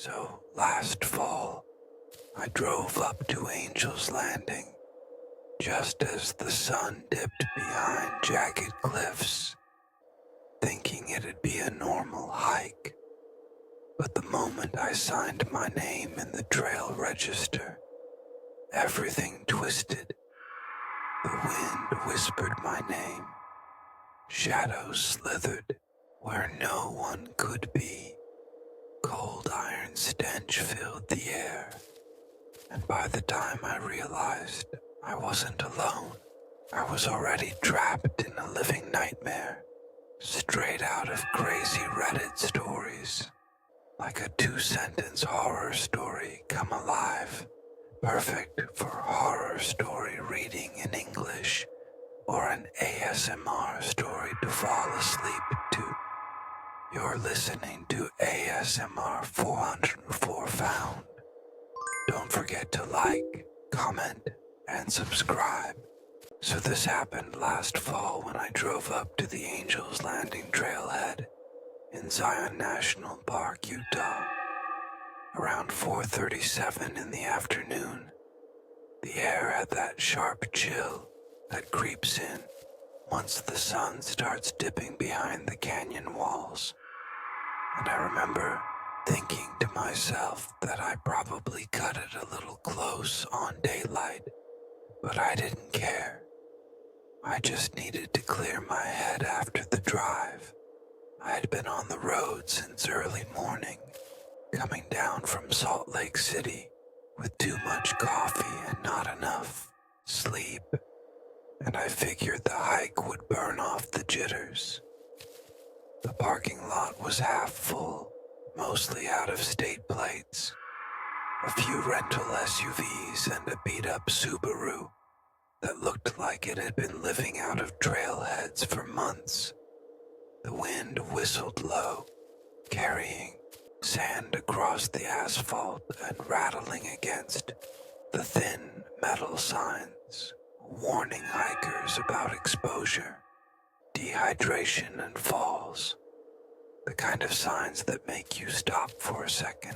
So last fall, I drove up to Angel's Landing just as the sun dipped behind jagged cliffs, thinking it'd be a normal hike. But the moment I signed my name in the trail register, everything twisted. The wind whispered my name. Shadows slithered where no one could be. Cold iron stench filled the air. And by the time I realized I wasn't alone, I was already trapped in a living nightmare, straight out of crazy Reddit stories. Like a 2-sentence horror story come alive, perfect for horror story reading in English, or an ASMR story to fall asleep to. You're listening to ASMR 404 Found. Don't forget to like, comment, and subscribe. So this happened last fall when I drove up to the Angel's Landing Trailhead in Zion National Park, Utah. Around 4:37 in the afternoon, the air had that sharp chill that creeps in once the sun starts dipping behind the canyon walls. And I remember thinking to myself that I probably cut it a little close on daylight, but I didn't care. I just needed to clear my head after the drive. I had been on the road since early morning, coming down from Salt Lake City with too much coffee and not enough sleep, and I figured the hike would burn off the jitters. The parking lot was half full, mostly out-of-state plates. A few rental SUVs and a beat-up Subaru that looked like it had been living out of trailheads for months. The wind whistled low, carrying sand across the asphalt and rattling against the thin metal signs, warning hikers about exposure, dehydration, and falls. The kind of signs that make you stop for a second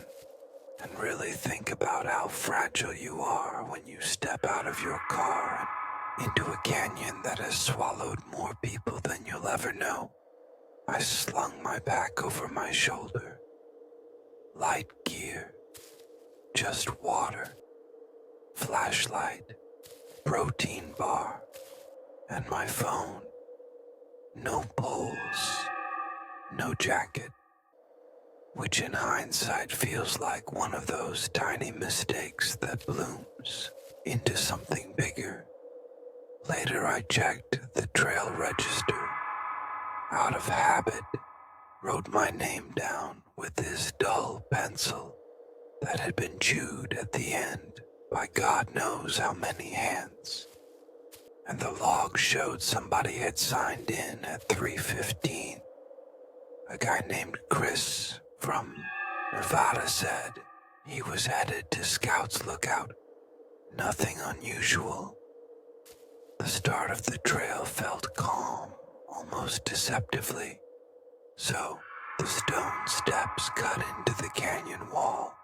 and really think about how fragile you are when you step out of your car and into a canyon that has swallowed more people than you'll ever know. I slung my pack over my shoulder. Light gear, just water, flashlight, protein bar, and my phone. No poles, no jacket, which in hindsight feels like one of those tiny mistakes that blooms into something bigger. Later I checked the trail register. Out of habit, wrote my name down with this dull pencil that had been chewed at the end by God knows how many hands. And the log showed somebody had signed in at 3:15. A guy named Chris from Nevada said he was headed to Scouts Lookout. Nothing unusual. The start of the trail felt calm, almost deceptively. So the stone steps cut into the canyon wall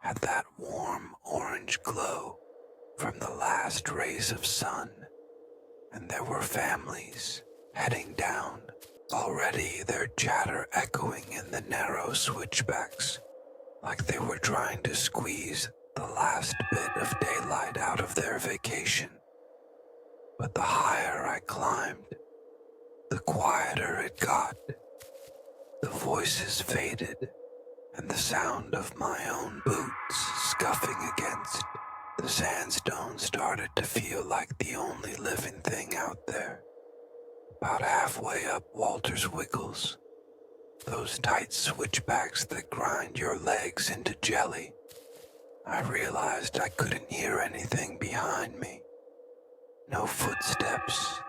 had that warm orange glow from the last rays of sun. And there were families heading down, already their chatter echoing in the narrow switchbacks, like they were trying to squeeze the last bit of daylight out of their vacation. But the higher I climbed, the quieter it got. The voices faded, and the sound of my own boots scuffing against the sandstone started to feel like the only living thing out there. About halfway up Walter's Wiggles, those tight switchbacks that grind your legs into jelly, I realized I couldn't hear anything behind me. No footsteps,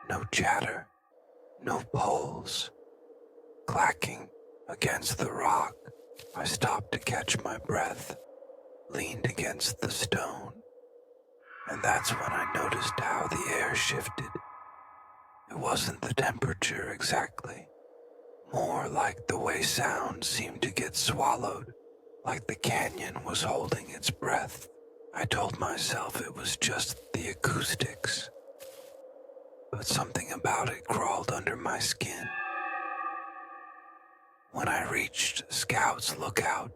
no chatter, no poles. Clacking against the rock, I stopped to catch my breath, leaned against the stone, and that's when I noticed how the air shifted. It wasn't the temperature exactly, more like the way sound seemed to get swallowed, like the canyon was holding its breath. I told myself it was just the acoustics, but something about it crawled under my skin. When I reached Scout's Lookout,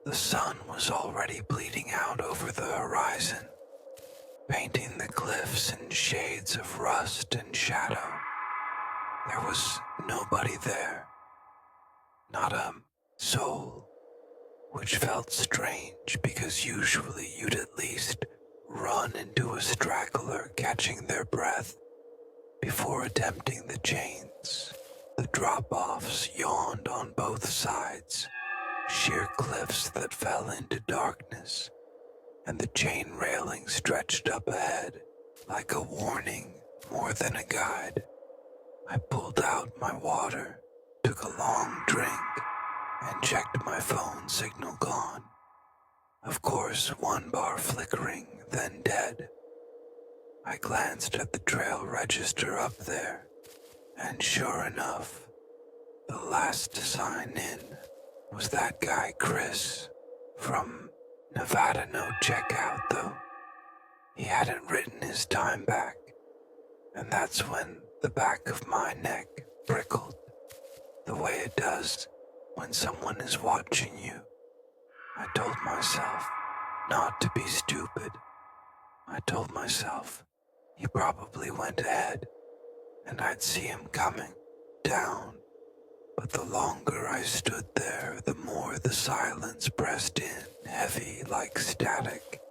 the sun was already bleeding out over the horizon, painting the cliffs in shades of rust and shadow. There was nobody there, not a soul, which felt strange because usually you'd at least run into a straggler catching their breath before attempting the chains. The drop-offs yawned on both sides, sheer cliffs that fell into darkness, and the chain railing stretched up ahead like a warning more than a guide. I pulled out my water, took a long drink, and checked my phone signal gone. Of course, one bar flickering, then dead. I glanced at the trail register up there, and sure enough, the last to sign in was that guy Chris from Nevada. No checkout though. He hadn't written his time back, and that's when the back of my neck prickled, the way it does when someone is watching you. I told myself not to be stupid. I told myself he probably went ahead, and I'd see him coming down. But the longer I stood there, the more the silence pressed in, heavy like static,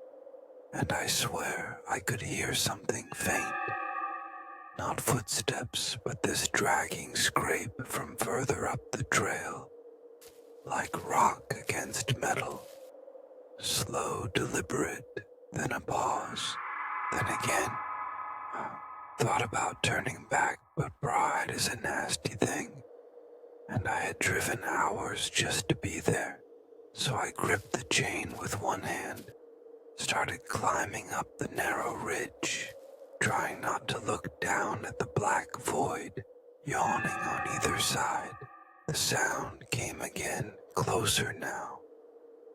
and I swear I could hear something faint. Not footsteps, but this dragging scrape from further up the trail, like rock against metal. Slow, deliberate, then a pause, then again. Thought about turning back, but pride is a nasty thing, and I had driven hours just to be there. So I gripped the chain with one hand, started climbing up the narrow ridge, trying not to look down at the black void yawning on either side. The sound came again, closer now,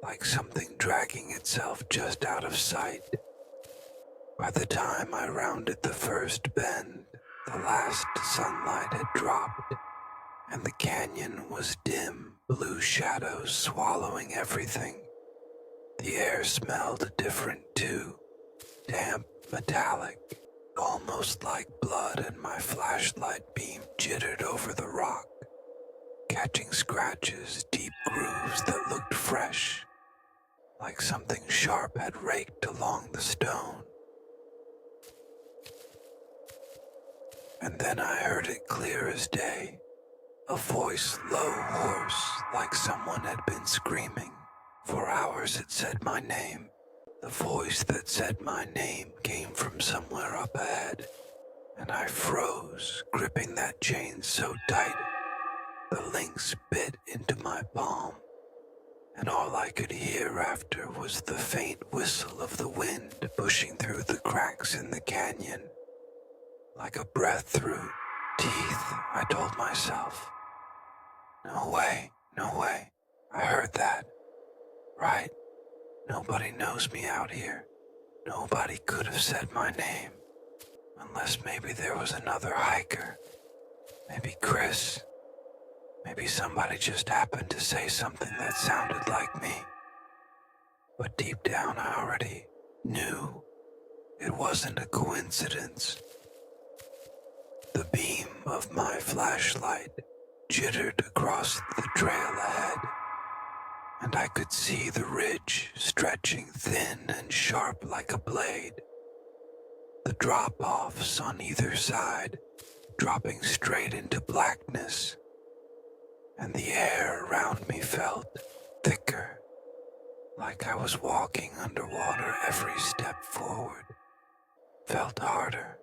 like something dragging itself just out of sight. By the time I rounded the first bend, the last sunlight had dropped, and the canyon was dim, blue shadows swallowing everything. The air smelled different too, damp, metallic, almost like blood, and my flashlight beam jittered over the rock, catching scratches, deep grooves that looked fresh, like something sharp had raked along the stone. And then I heard it clear as day, a voice low, hoarse, like someone had been screaming. For hours it said my name. The voice that said my name came from somewhere up ahead, and I froze, gripping that chain so tight. The links bit into my palm, and all I could hear after was the faint whistle of the wind pushing through the cracks in the canyon. Like a breath through teeth, I told myself. No way, no way. I heard that. Right? Nobody knows me out here. Nobody could have said my name. Unless maybe there was another hiker. Maybe Chris. Maybe somebody just happened to say something that sounded like me. But deep down I already knew it wasn't a coincidence. The beam of my flashlight jittered across the trail ahead, and I could see the ridge stretching thin and sharp like a blade. The drop-offs on either side dropping straight into blackness, and the air around me felt thicker, like I was walking underwater every step forward. Felt harder,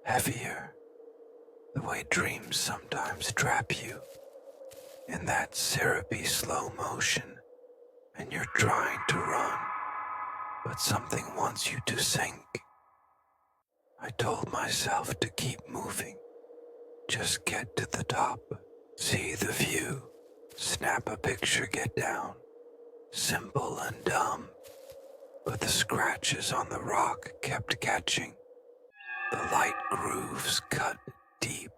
heavier, the way dreams sometimes trap you in that syrupy slow motion, and you're trying to run, but something wants you to sink. I told myself to keep moving, just get to the top, see the view, snap a picture, get down. simple and dumb, but the scratches on the rock kept catching. The light grooves cut deep,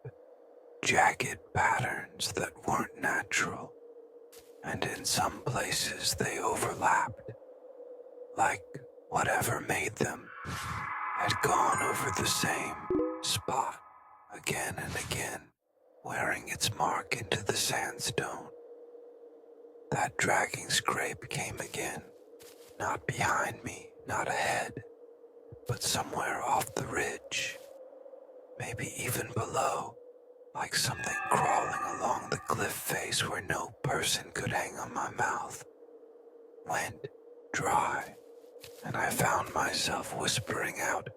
jagged patterns that weren't natural, and in some places they overlapped, like whatever made them had gone over the same spot again and again, wearing its mark into the sandstone. That dragging scrape came again, not behind me, not ahead, but somewhere off the ridge, maybe even below, like something crawling along the cliff face where no person could hang on my mouth. Went dry, and I found myself whispering out,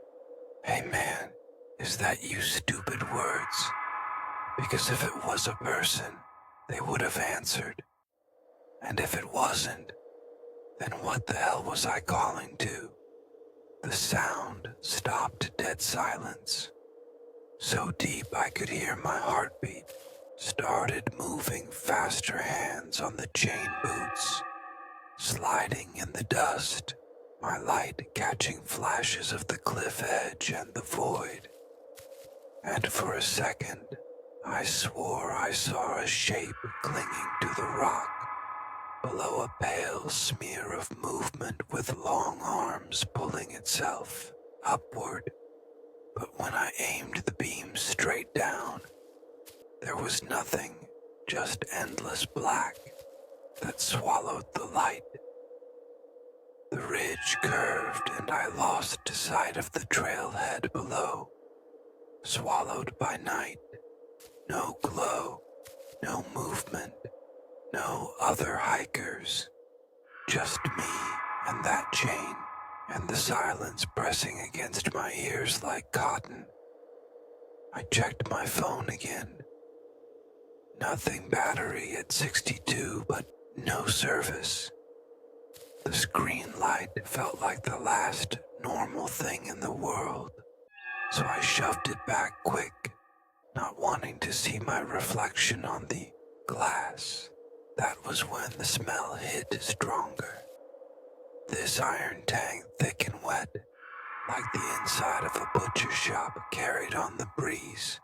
"Hey man, is that you, stupid words?" Because if it was a person, they would have answered. And if it wasn't, then what the hell was I calling to? The sound stopped dead silence. So deep I could hear my heartbeat, started moving faster hands on the chain boots, sliding in the dust, my light catching flashes of the cliff edge and the void. And for a second, I swore I saw a shape clinging to the rock, below a pale smear of movement with long arms pulling itself upward. But when I aimed the beam straight down, there was nothing, just endless black that swallowed the light. The ridge curved and I lost sight of the trailhead below, swallowed by night. No glow, no movement, no other hikers, just me and that chain, and the silence pressing against my ears like cotton. I checked my phone again. Nothing, battery at 62, but no service. The screen light felt like the last normal thing in the world, so I shoved it back quick, not wanting to see my reflection on the glass. That was when the smell hit stronger. This iron tang, thick and wet, like the inside of a butcher shop, carried on the breeze.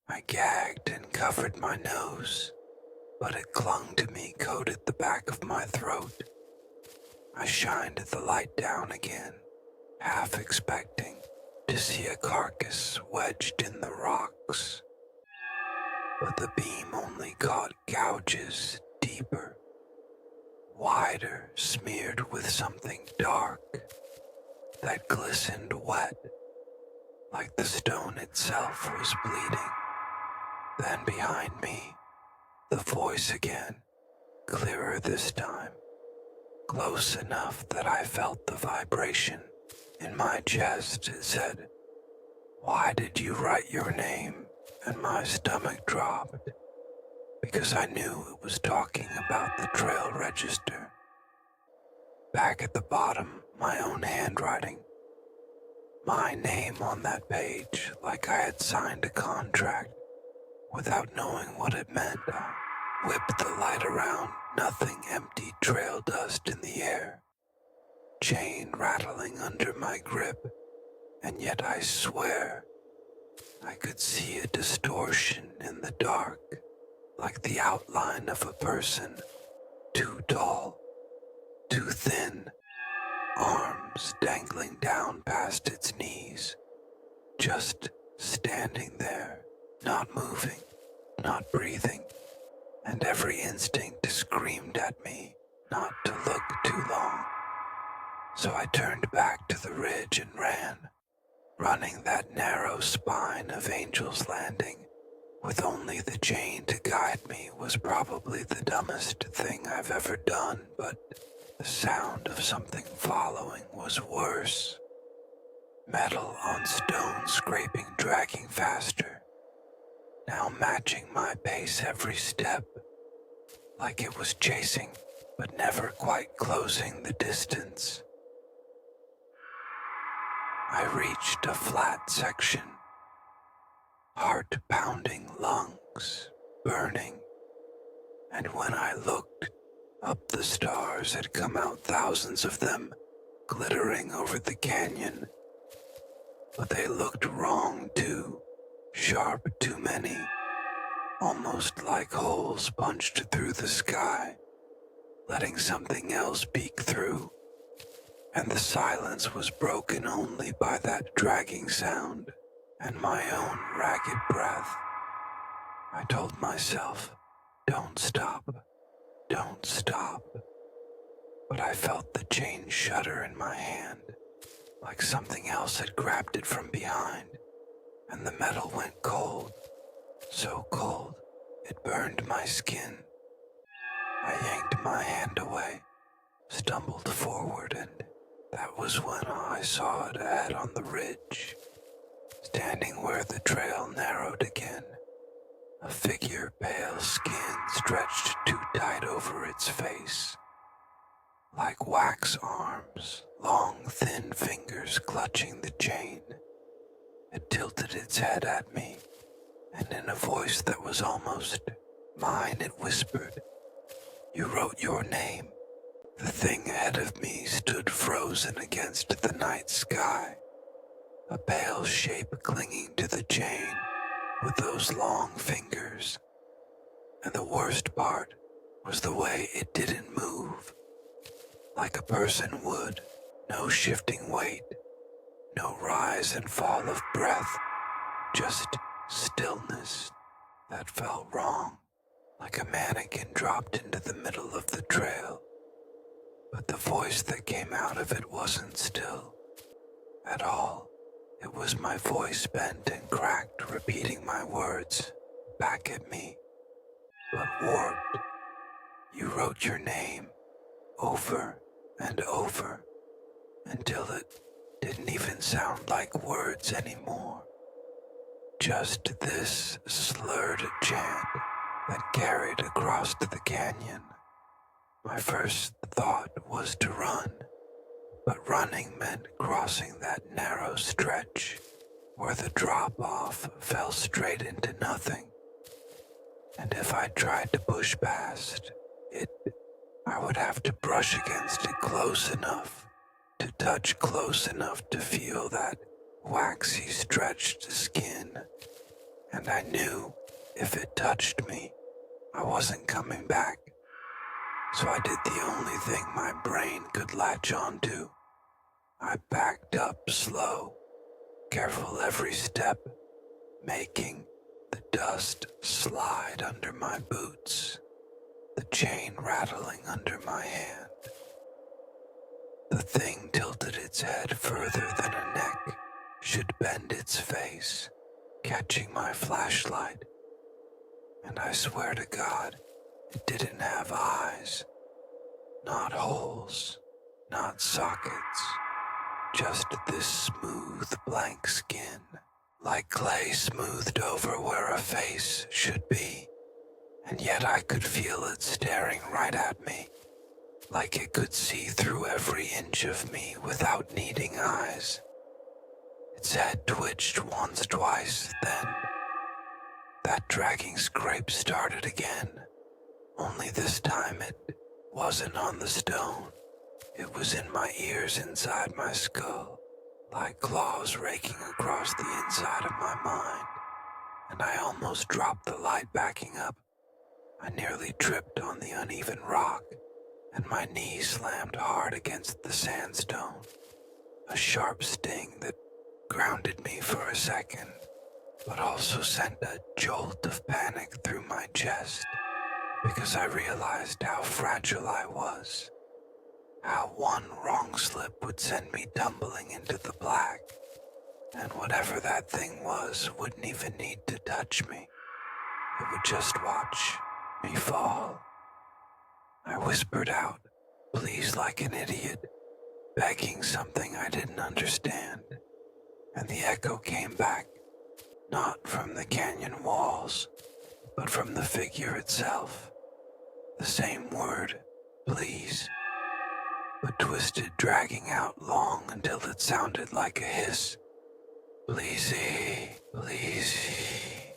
I gagged and covered my nose, but it clung to me, coated the back of my throat. I shined the light down again, half expecting to see a carcass wedged in the rocks. But the beam only caught gouges deeper, wider, smeared with something dark that glistened wet, like the stone itself was bleeding. Then behind me, the voice again, clearer this time, close enough that I felt the vibration in my chest. It said, "Why did you write your name?" And my stomach dropped, because I knew it was talking about the trail register. Back at the bottom, my own handwriting. My name on that page, like I had signed a contract. Without knowing what it meant, I whipped the light around, nothing, empty trail dust in the air, chain rattling under my grip, and yet I swear I could see a distortion in the dark, like the outline of a person, too tall, too thin, arms dangling down past its knees, just standing there, not moving, not breathing, and every instinct screamed at me not to look too long. So I turned back to the ridge and ran, running that narrow spine of Angel's Landing with only the chain to guide me was probably the dumbest thing I've ever done, but the sound of something following was worse. Metal on stone scraping, dragging faster, now matching my pace every step, like it was chasing, but never quite closing the distance. I reached a flat section, heart-pounding, lungs burning, and when I looked, Up the stars had come out thousands of them, glittering over the canyon. But they looked wrong too, sharp too many, almost like holes punched through the sky, letting something else peek through. And the silence was broken only by that dragging sound and my own ragged breath. I told myself, don't stop, don't stop. But I felt the chain shudder in my hand, like something else had grabbed it from behind, and the metal went cold, so cold it burned my skin. I yanked my hand away, stumbled forward, and that was when I saw it ahead on the ridge, standing where the trail narrowed again. A figure, pale skin stretched too tight over its face. Like wax arms, long thin fingers clutching the chain. It tilted its head at me, and in a voice that was almost mine it whispered, "You wrote your name." The thing ahead of me stood frozen against the night sky, a pale shape clinging to the chain with those long fingers. And the worst part was the way it didn't move, like a person would, no shifting weight, no rise and fall of breath, just stillness that felt wrong, like a mannequin dropped into the middle of the trail. But the voice that came out of it wasn't still at all. It was my voice bent and cracked, repeating my words back at me, but warped. You wrote your name over and over until it didn't even sound like words anymore. Just this slurred chant that carried across the canyon. My first thought was to run, but running meant crossing that narrow stretch where the drop-off fell straight into nothing. And if I tried to push past it, I would have to brush against it close enough, to touch close enough to feel that waxy stretched skin. And I knew if it touched me, I wasn't coming back. So I did the only thing my brain could latch onto. I backed up slow, careful every step, making the dust slide under my boots, the chain rattling under my hand. The thing tilted its head further than a neck should bend its face, catching my flashlight. And I swear to God, it didn't have eyes, not holes, not sockets, just this smooth blank skin, like clay smoothed over where a face should be. And yet I could feel it staring right at me, like it could see through every inch of me without needing eyes. Its head twitched once, twice, then that dragging scrape started again. Only this time it wasn't on the stone. It was in my ears inside my skull, like claws raking across the inside of my mind. And I almost dropped the light backing up. I nearly tripped on the uneven rock, and my knee slammed hard against the sandstone. A sharp sting that grounded me for a second, but also sent a jolt of panic through my chest, because I realized how fragile I was, how one wrong slip would send me tumbling into the black, and whatever that thing was wouldn't even need to touch me. It would just watch me fall. I whispered out, please, like an idiot, begging something I didn't understand, and the echo came back, not from the canyon walls, but from the figure itself. The same word, please, but twisted, dragging out long until it sounded like a hiss. Pleasey, pleasey.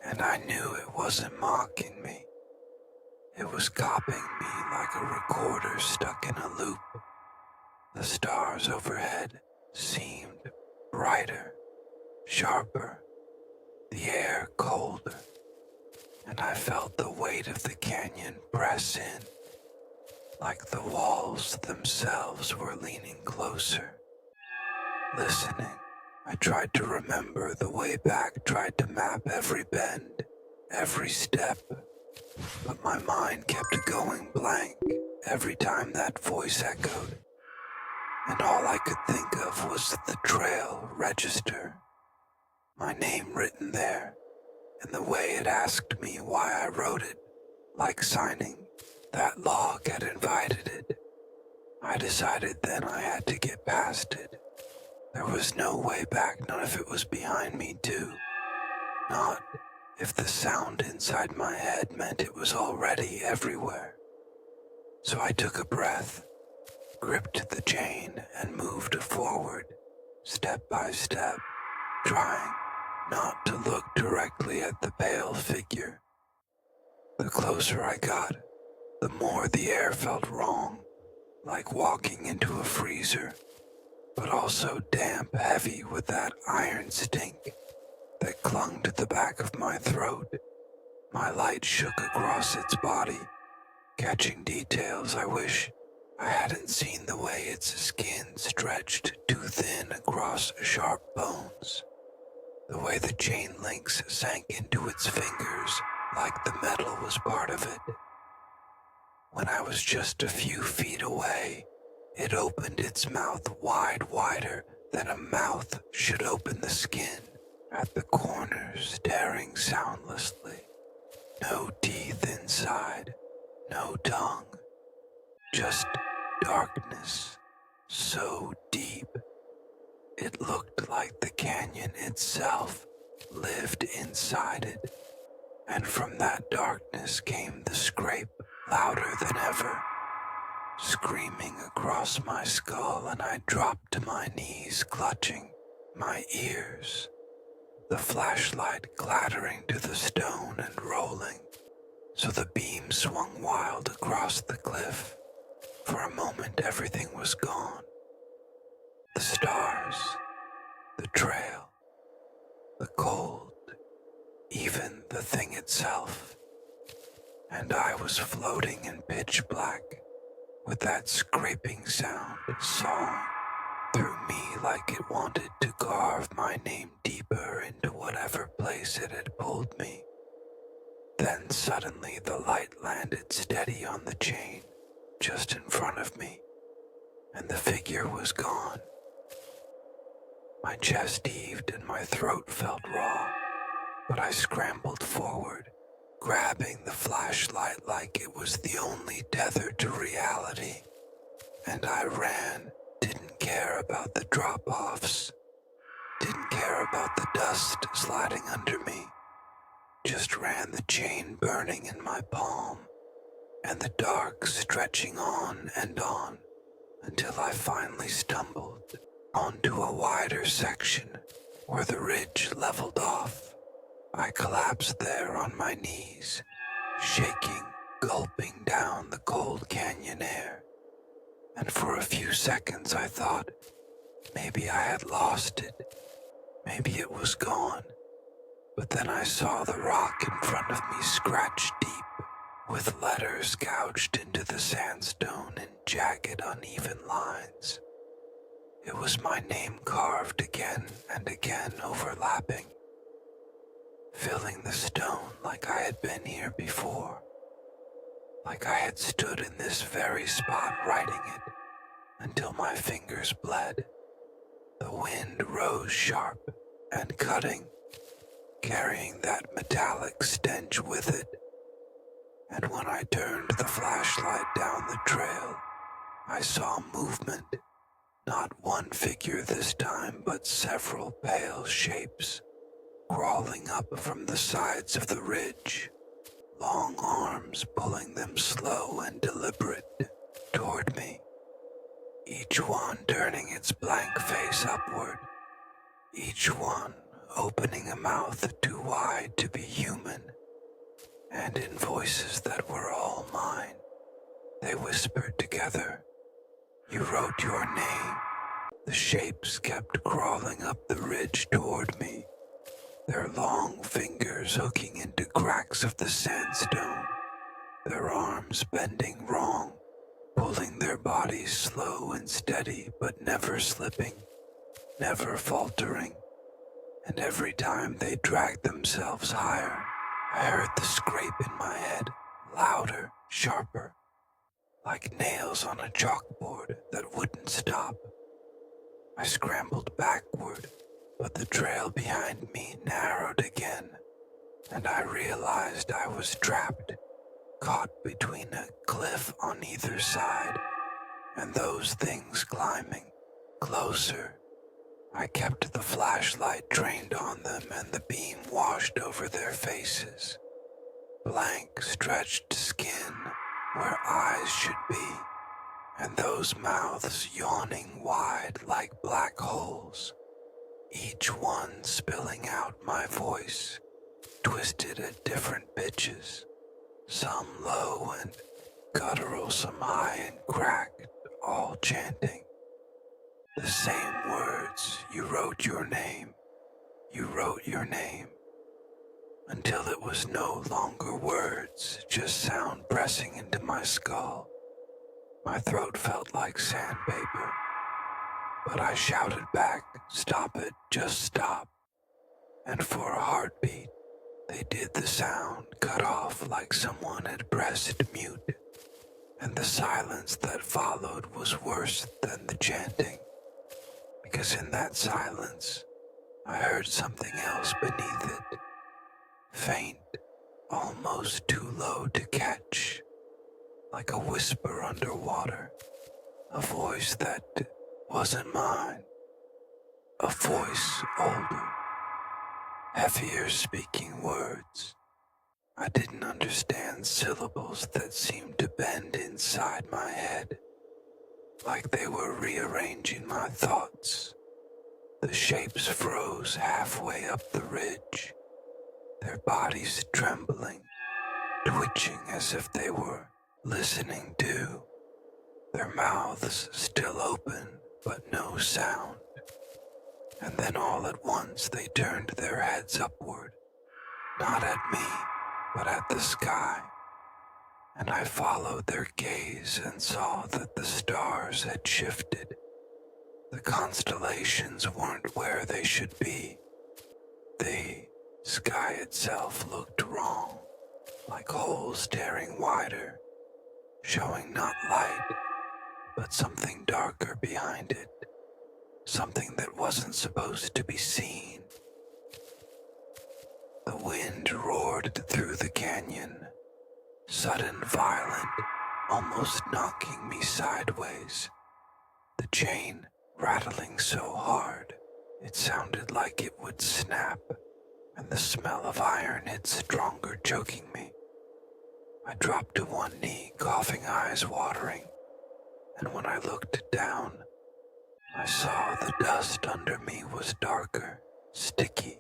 And I knew it wasn't mocking me. It was copying me like a recorder stuck in a loop. The stars overhead seemed brighter, sharper, the air colder, and I felt the weight of the canyon press in, like the walls themselves were leaning closer. Listening, I tried to remember the way back, tried to map every bend, every step, but my mind kept going blank every time that voice echoed, and all I could think of was the trail register, my name written there, and the way it asked me why I wrote it, like signing that log had invited it. I decided then I had to get past it. There was no way back, not if it was behind me too. Not if the sound inside my head meant it was already everywhere. So I took a breath, gripped the chain, and moved forward, step by step, trying not to look directly at the pale figure. The closer I got, the more the air felt wrong, like walking into a freezer, but also damp, heavy with that iron stink that clung to the back of my throat. My light shook across its body, catching details I wish I hadn't seen, the way its skin stretched too thin across sharp bones, the way the chain links sank into its fingers like the metal was part of it. When I was just a few feet away, it opened its mouth wider than a mouth should open the skin, at the corners staring soundlessly. No teeth inside, no tongue, just darkness so deep it looked like the canyon itself lived inside it, and from that darkness came the scrape louder than ever, screaming across my skull, and I dropped to my knees, clutching my ears, the flashlight clattering to the stone and rolling, so the beam swung wild across the cliff. For a moment everything was gone. The stars, the trail, the cold, even the thing itself. And I was floating in pitch black, with that scraping sound sawing through me like it wanted to carve my name deeper into whatever place it had pulled me. Then suddenly the light landed steady on the chain, just in front of me, and the figure was gone. My chest heaved and my throat felt raw, but I scrambled forward, grabbing the flashlight like it was the only tether to reality, and I ran, didn't care about the drop-offs, didn't care about the dust sliding under me, just ran, the chain burning in my palm, and the dark stretching on and on, until I finally stumbled onto a wider section where the ridge leveled off. I collapsed there on my knees, shaking, gulping down the cold canyon air. And for a few seconds I thought maybe I had lost it, maybe it was gone. But then I saw the rock in front of me scratch deep, with letters gouged into the sandstone in jagged, uneven lines. It was my name carved again and again, overlapping, filling the stone like I had been here before, like I had stood in this very spot writing it until my fingers bled. The wind rose sharp and cutting, carrying that metallic stench with it, and when I turned the flashlight down the trail, I saw movement. Not one figure this time, but several pale shapes, crawling up from the sides of the ridge, long arms pulling them slow and deliberate toward me, each one turning its blank face upward, each one opening a mouth too wide to be human, and in voices that were all all mine. They whispered together. You wrote your name. The shapes kept crawling up the ridge toward me, their long fingers hooking into cracks of the sandstone, their arms bending wrong, pulling their bodies slow and steady, but never slipping, never faltering. And every time they dragged themselves higher, I heard the scrape in my head, louder, sharper, like nails on a chalkboard that wouldn't stop. I scrambled backward, but the trail behind me narrowed again, and I realized I was trapped, caught between a cliff on either side, and those things climbing closer. I kept the flashlight trained on them, and the beam washed over their faces. Blank, stretched skin where eyes should be, and those mouths yawning wide like black holes, each one spilling out my voice, twisted at different pitches, some low and guttural, some high and cracked, all chanting the same words. You wrote your name, you wrote your name, until it was no longer words, just sound pressing into my skull. My throat felt like sandpaper, but I shouted back, stop it, just stop. And for a heartbeat, they did the sound cut off like someone had pressed mute, and the silence that followed was worse than the chanting, because in that silence, I heard something else beneath it, faint, almost too low to catch, like a whisper underwater, a voice that wasn't mine, a voice older, heavier, speaking words. I didn't understand syllables that seemed to bend inside my head, like they were rearranging my thoughts. The shapes froze halfway up the ridge, their bodies trembling, twitching as if they were listening too, their mouths still open but no sound. And then all at once they turned their heads upward, not at me, but at the sky. And I followed their gaze and saw that the stars had shifted. The constellations weren't where they should be. The sky itself looked wrong, like holes staring wider, showing not light, but something darker behind it, something that wasn't supposed to be seen. The wind roared through the canyon, sudden, violent, almost knocking me sideways. The chain rattling so hard, it sounded like it would snap, and the smell of iron hit stronger, choking me. I dropped to one knee, coughing, eyes watering, and when I looked down, I saw the dust under me was darker, sticky.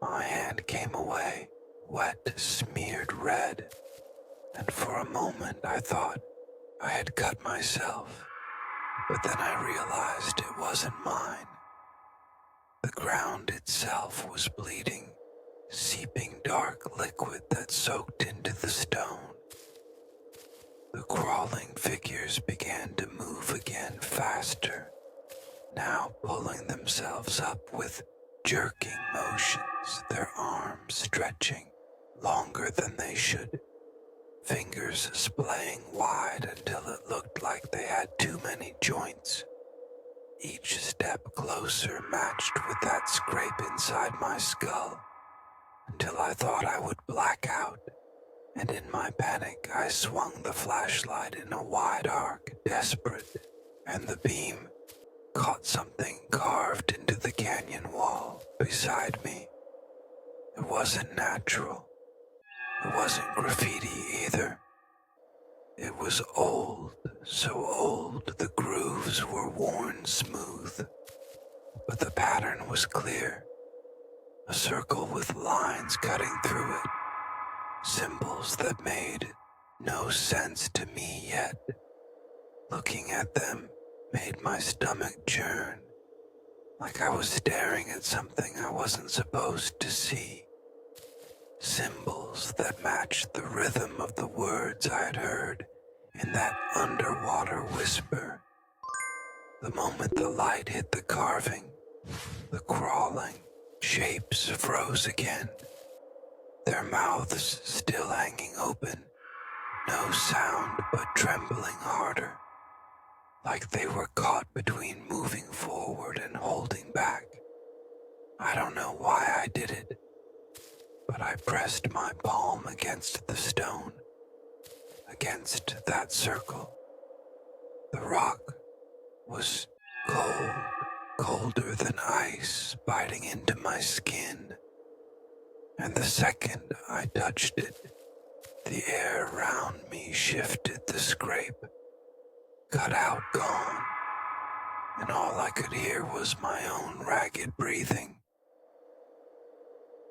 My hand came away, wet, smeared red, and for a moment I thought I had cut myself, but then I realized it wasn't mine. The ground itself was bleeding, seeping dark liquid that soaked into the stone. The crawling figures began to move again faster, now pulling themselves up with jerking motions, their arms stretching longer than they should, fingers splaying wide until it looked like they had too many joints. Each step closer matched with that scrape inside my skull, until I thought I would black out, and in my panic I swung the flashlight in a wide arc, desperate, and the beam caught something carved into the canyon wall beside me. It wasn't natural. It wasn't graffiti either. It was old, so old the grooves were worn smooth, but the pattern was clear. A circle with lines cutting through it, symbols that made no sense to me yet. Looking at them made my stomach churn, like I was staring at something I wasn't supposed to see. Symbols that matched the rhythm of the words I had heard in that underwater whisper. The moment the light hit the carving, the crawling shapes froze again, their mouths still hanging open, no sound but trembling harder, like they were caught between moving forward and holding back. I don't know why I did it, but I pressed my palm against the stone, against that circle. The rock was cold, colder than ice, biting into my skin. And the second I touched it, the air around me shifted. The scrape cut out, gone, and all I could hear was my own ragged breathing.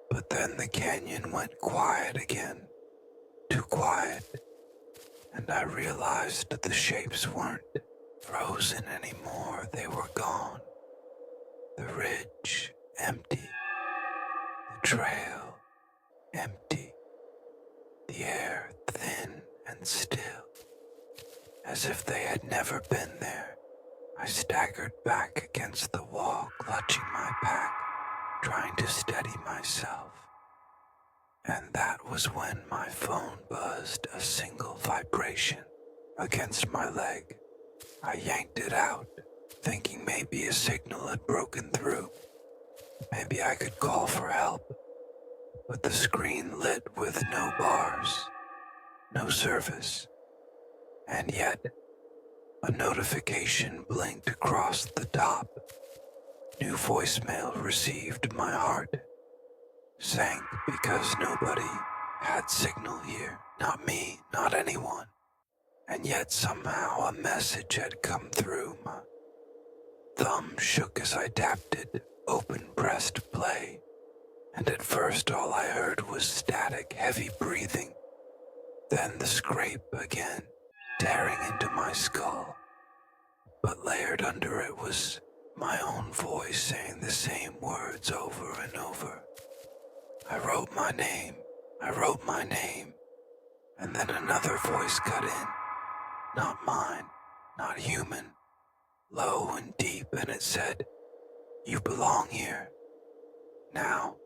But then the canyon went quiet again, too quiet, and I realized that the shapes weren't frozen anymore. They were gone. The ridge, empty. The trail, empty. The air, thin and still, as if they had never been there. I staggered back against the wall, clutching my pack, trying to steady myself. And that was when my phone buzzed, a single vibration against my leg. I yanked it out, thinking maybe a signal had broken through. Maybe I could call for help. But the screen lit with no bars, no service. And yet, a notification blinked across the top. New voicemail received. My heart sank because nobody had signal here. Not me, not anyone. And yet somehow a message had come through. My thumb shook as I tapped it, pressed play. And at first all I heard was static, heavy breathing. Then the scrape again, tearing into my skull. But layered under it was my own voice saying the same words over and over. I wrote my name. And then another voice cut in. Not mine, not human. Low and deep, and it said, "You belong here." Now,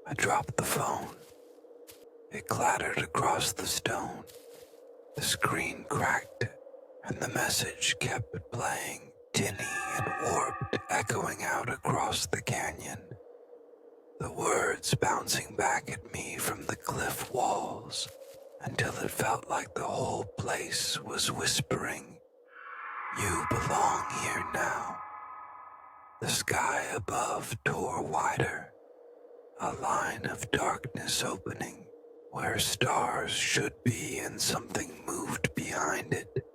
I dropped the phone. It clattered across the stone. The screen cracked, and the message kept playing, tinny and warped, echoing out across the canyon. The words bouncing back at me from the cliff walls until it felt like the whole place was whispering, "You belong here now." The sky above tore wider, a line of darkness opening where stars should be, and something moved behind it.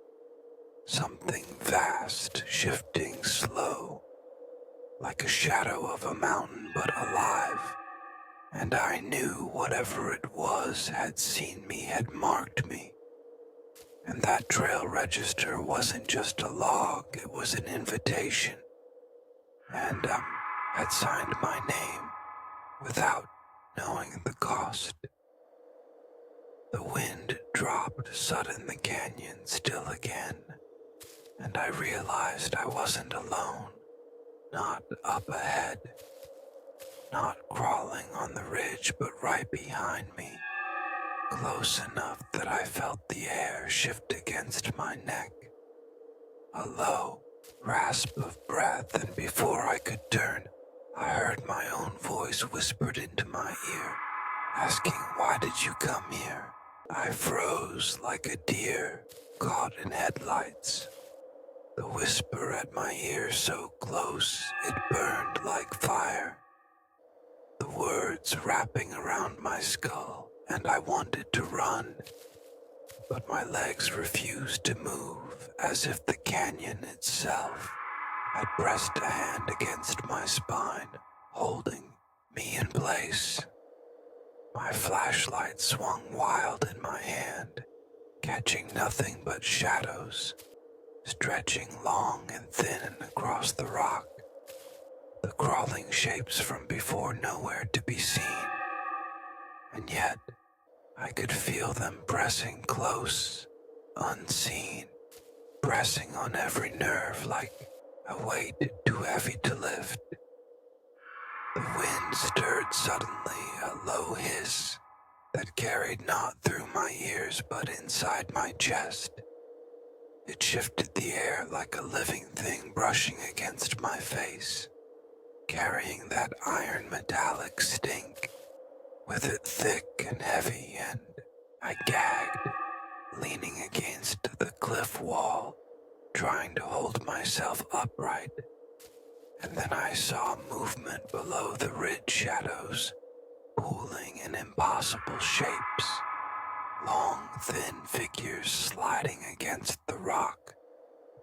Something vast, shifting slow, like a shadow of a mountain but alive. And I knew whatever it was had seen me, had marked me. And that trail register wasn't just a log, it was an invitation. And had signed my name without knowing the cost. The wind dropped sudden, the canyon still again, and I realized I wasn't alone, not up ahead, not crawling on the ridge, but right behind me, close enough that I felt the air shift against my neck. A low rasp of breath, and before I could turn, I heard my own voice whispered into my ear, asking, "Why did you come here?" I froze like a deer caught in headlights. The whisper at my ear so close it burned like fire. The words wrapping around my skull, and I wanted to run. But my legs refused to move, as if the canyon itself had pressed a hand against my spine, holding me in place. My flashlight swung wild in my hand, catching nothing but shadows, stretching long and thin across the rock, the crawling shapes from before nowhere to be seen. And yet, I could feel them pressing close, unseen, pressing on every nerve like a weight too heavy to lift. The wind stirred suddenly, a low hiss that carried not through my ears but inside my chest. It shifted the air like a living thing brushing against my face, carrying that iron metallic stink, with it thick and heavy, and I gagged, leaning against the cliff wall, trying to hold myself upright. And then I saw movement below the ridge shadows, pooling in impossible shapes, long, thin figures sliding against the rock,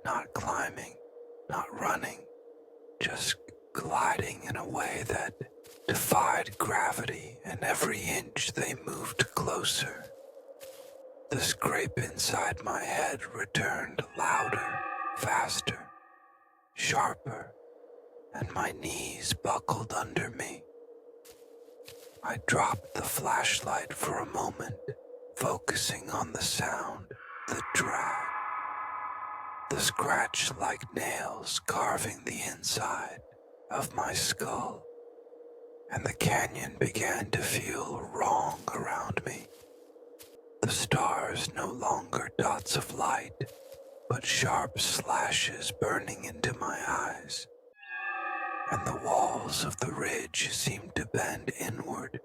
not climbing, not running, just gliding in a way that defied gravity, and every inch they moved closer. The scrape inside my head returned louder, faster, sharper, and my knees buckled under me. I dropped the flashlight for a moment, focusing on the sound, the drag, the scratch like nails carving the inside of my skull, and the canyon began to feel wrong around me. The stars no longer dots of light, but sharp slashes burning into my eyes, and the walls of the ridge seemed to bend inward,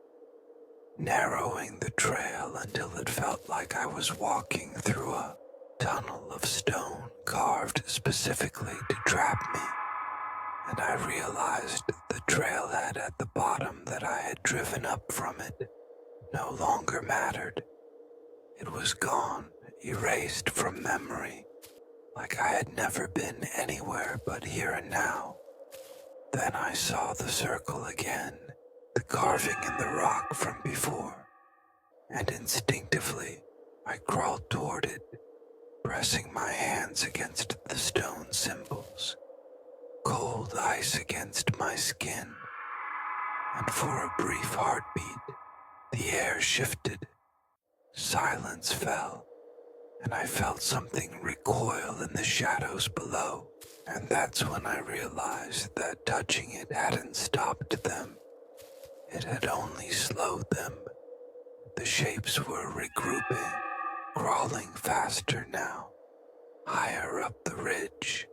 narrowing the trail until it felt like I was walking through a tunnel of stone carved specifically to trap me. And I realized the trailhead at the bottom that I had driven up from it no longer mattered. It was gone, erased from memory, like I had never been anywhere but here and now. Then I saw the circle again, the carving in the rock from before, and instinctively I crawled toward it, pressing my hands against the stone symbols, cold ice against my skin, and for a brief heartbeat, the air shifted, silence fell, and I felt something recoil in the shadows below. And that's when I realized that touching it hadn't stopped them. It had only slowed them. The shapes were regrouping, crawling faster now, higher up the ridge.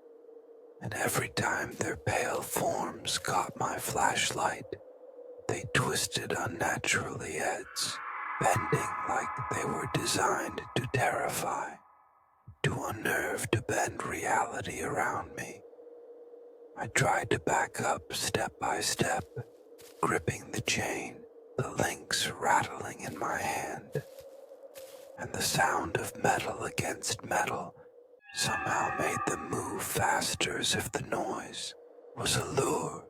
And every time their pale forms caught my flashlight, they twisted unnaturally heads, bending like they were designed to terrify, to unnerve, to bend reality around me. I tried to back up step by step, gripping the chain, the links rattling in my hand, and the sound of metal against metal somehow made them move faster, as if the noise was a lure.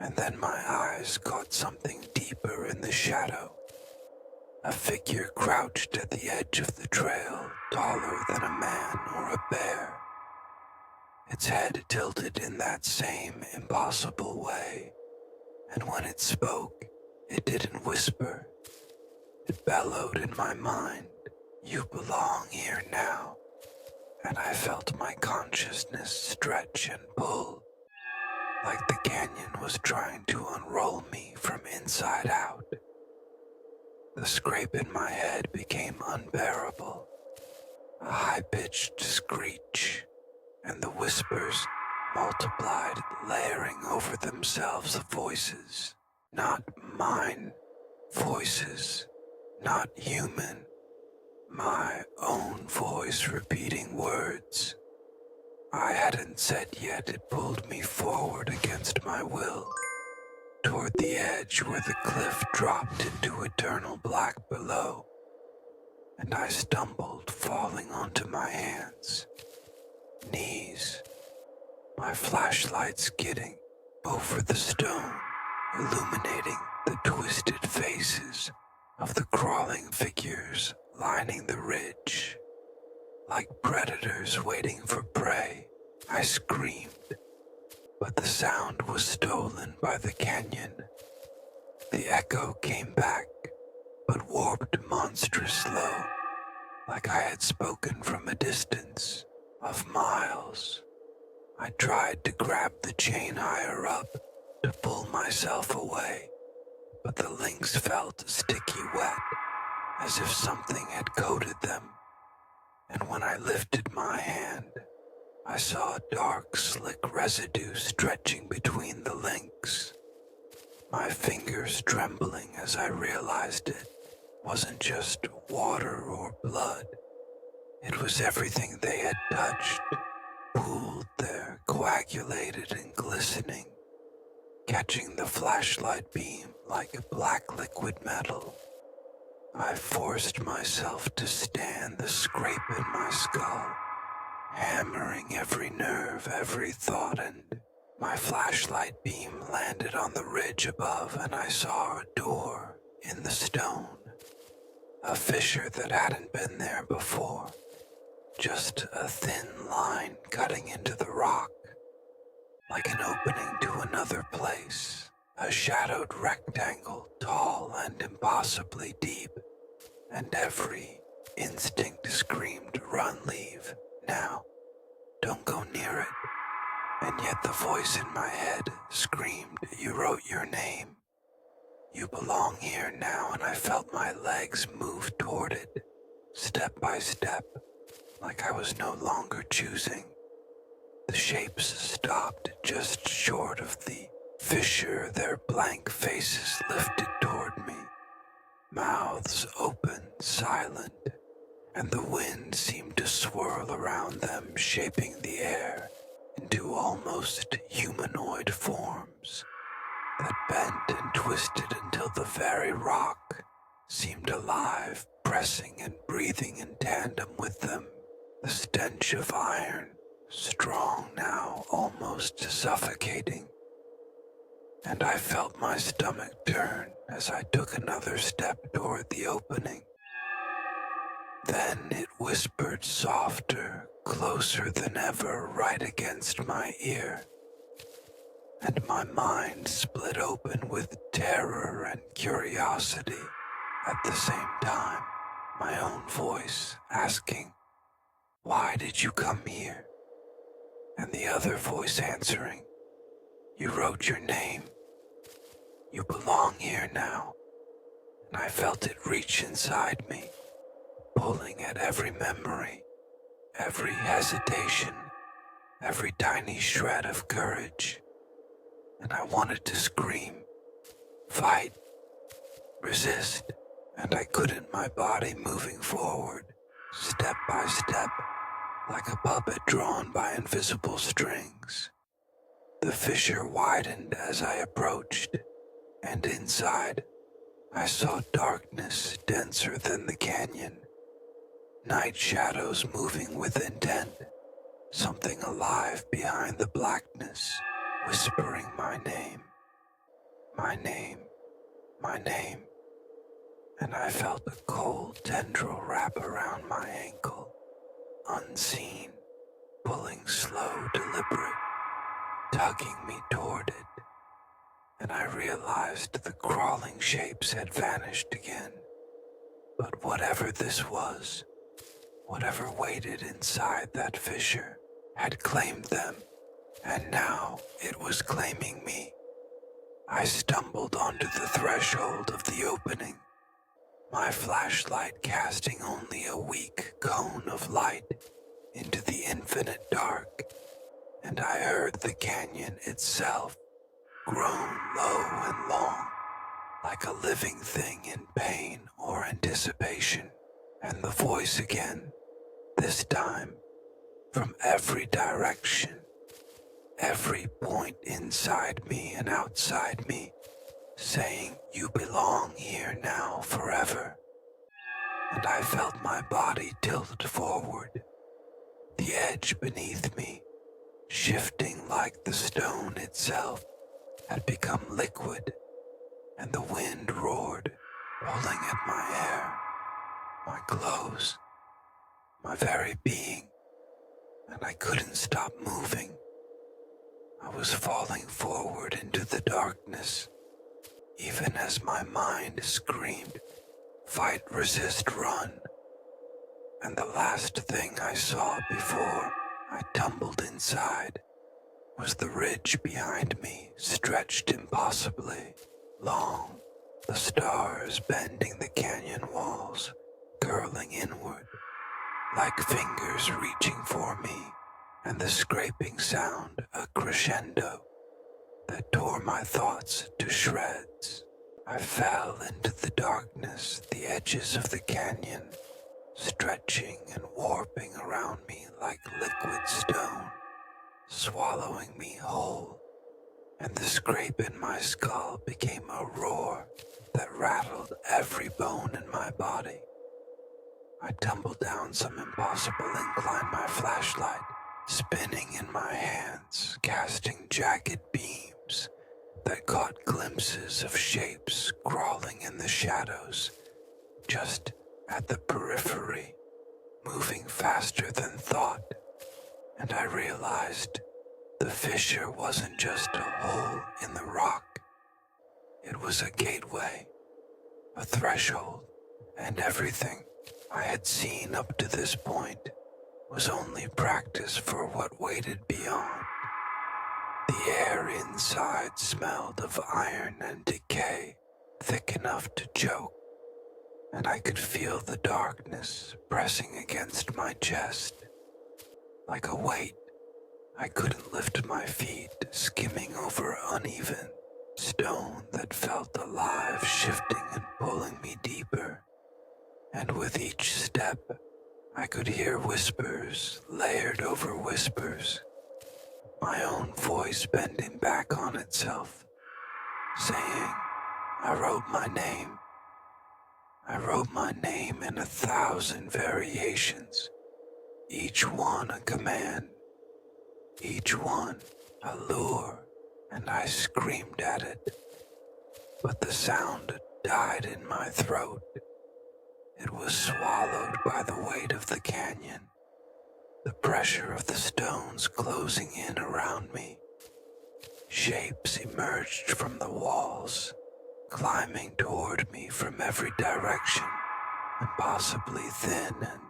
And then my eyes caught something deeper in the shadow. A figure crouched at the edge of the trail, taller than a man or a bear. Its head tilted in that same impossible way, and when it spoke, it didn't whisper. It bellowed in my mind, "You belong here now." And I felt my consciousness stretch and pull, like the canyon was trying to unroll me from inside out. The scrape in my head became unbearable, a high-pitched screech, and the whispers multiplied, layering over themselves voices, not mine, voices, not human, my own voice repeating words. I hadn't said yet, it pulled me forward against my will, toward the edge where the cliff dropped into eternal black below, and I stumbled, falling onto my hands, knees, my flashlight skidding over the stone, illuminating the twisted faces of the crawling figures lining the ridge. Like predators waiting for prey, I screamed, but the sound was stolen by the canyon. The echo came back, but warped monstrous low, like I had spoken from a distance of miles. I tried to grab the chain higher up to pull myself away, but the links felt sticky wet, as if something had coated them. And when I lifted my hand, I saw a dark, slick residue stretching between the links. My fingers trembling as I realized it wasn't just water or blood. It was everything they had touched, pooled there, coagulated and glistening, catching the flashlight beam like a black liquid metal. I forced myself to stand the scrape in my skull, hammering every nerve, every thought, and my flashlight beam landed on the ridge above, and I saw a door in the stone, a fissure that hadn't been there before, just a thin line cutting into the rock, like an opening to another place, a shadowed rectangle, tall and impossibly deep, and every instinct screamed, "Run, leave, now, don't go near it." And yet the voice in my head screamed, "You wrote your name. You belong here now," and I felt my legs move toward it, step by step, like I was no longer choosing. The shapes stopped just short of the fissure, their blank faces lifted toward me, mouths open, silent, and the wind seemed to swirl around them, shaping the air into almost humanoid forms that bent and twisted until the very rock seemed alive, pressing and breathing in tandem with them. The stench of iron, strong now, almost suffocating. And I felt my stomach turn as I took another step toward the opening. Then it whispered softer, closer than ever, right against my ear. And my mind split open with terror and curiosity at the same time. My own voice asking, "Why did you come here?" And the other voice answering, "You wrote your name. You belong here now." And I felt it reach inside me, pulling at every memory, every hesitation, every tiny shred of courage. And I wanted to scream, fight, resist, and I couldn't, my body moving forward, step by step, like a puppet drawn by invisible strings. The fissure widened as I approached, and inside, I saw darkness denser than the canyon, night shadows moving with intent, something alive behind the blackness, whispering my name, my name, my name. And I felt a cold tendril wrap around my ankle, unseen, pulling slow, deliberate, tugging me toward it. And I realized the crawling shapes had vanished again. But whatever this was, whatever waited inside that fissure, had claimed them, and now it was claiming me. I stumbled onto the threshold of the opening, my flashlight casting only a weak cone of light into the infinite dark, and I heard the canyon itself groan low and long, like a living thing in pain or anticipation, and the voice again, this time from every direction, every point inside me and outside me, saying, "You belong here now forever." And I felt my body tilt forward, the edge beneath me, shifting like the stone itself had become liquid, and the wind roared, pulling at my hair. my clothes, my very being, and I couldn't stop moving. I was falling forward into the darkness, even as my mind screamed, "Fight, resist, run." And the last thing I saw before I tumbled inside was the ridge behind me stretched impossibly long, the stars bending the canyon walls, curling inward, like fingers reaching for me, and the scraping sound a crescendo that tore my thoughts to shreds. I fell into the darkness, the edges of the canyon, stretching and warping around me like liquid stone, swallowing me whole, and the scrape in my skull became a roar that rattled every bone in my body. I tumbled down some impossible incline, my flashlight spinning in my hands, casting jagged beams that caught glimpses of shapes crawling in the shadows, just at the periphery, moving faster than thought. And I realized the fissure wasn't just a hole in the rock. It was a gateway, a threshold, and everything I had seen up to this point was only practice for what waited beyond. The air inside smelled of iron and decay, thick enough to choke, and I could feel the darkness pressing against my chest. Like a weight, I couldn't lift my feet, skimming over uneven stone that felt alive, shifting and pulling me deeper. And with each step, I could hear whispers layered over whispers, my own voice bending back on itself, saying, I wrote my name. I wrote my name in 1,000 variations, each one a command, each one a lure, and I screamed at it. But the sound died in my throat. It was swallowed by the weight of the canyon, the pressure of the stones closing in around me. Shapes emerged from the walls, climbing toward me from every direction, impossibly thin and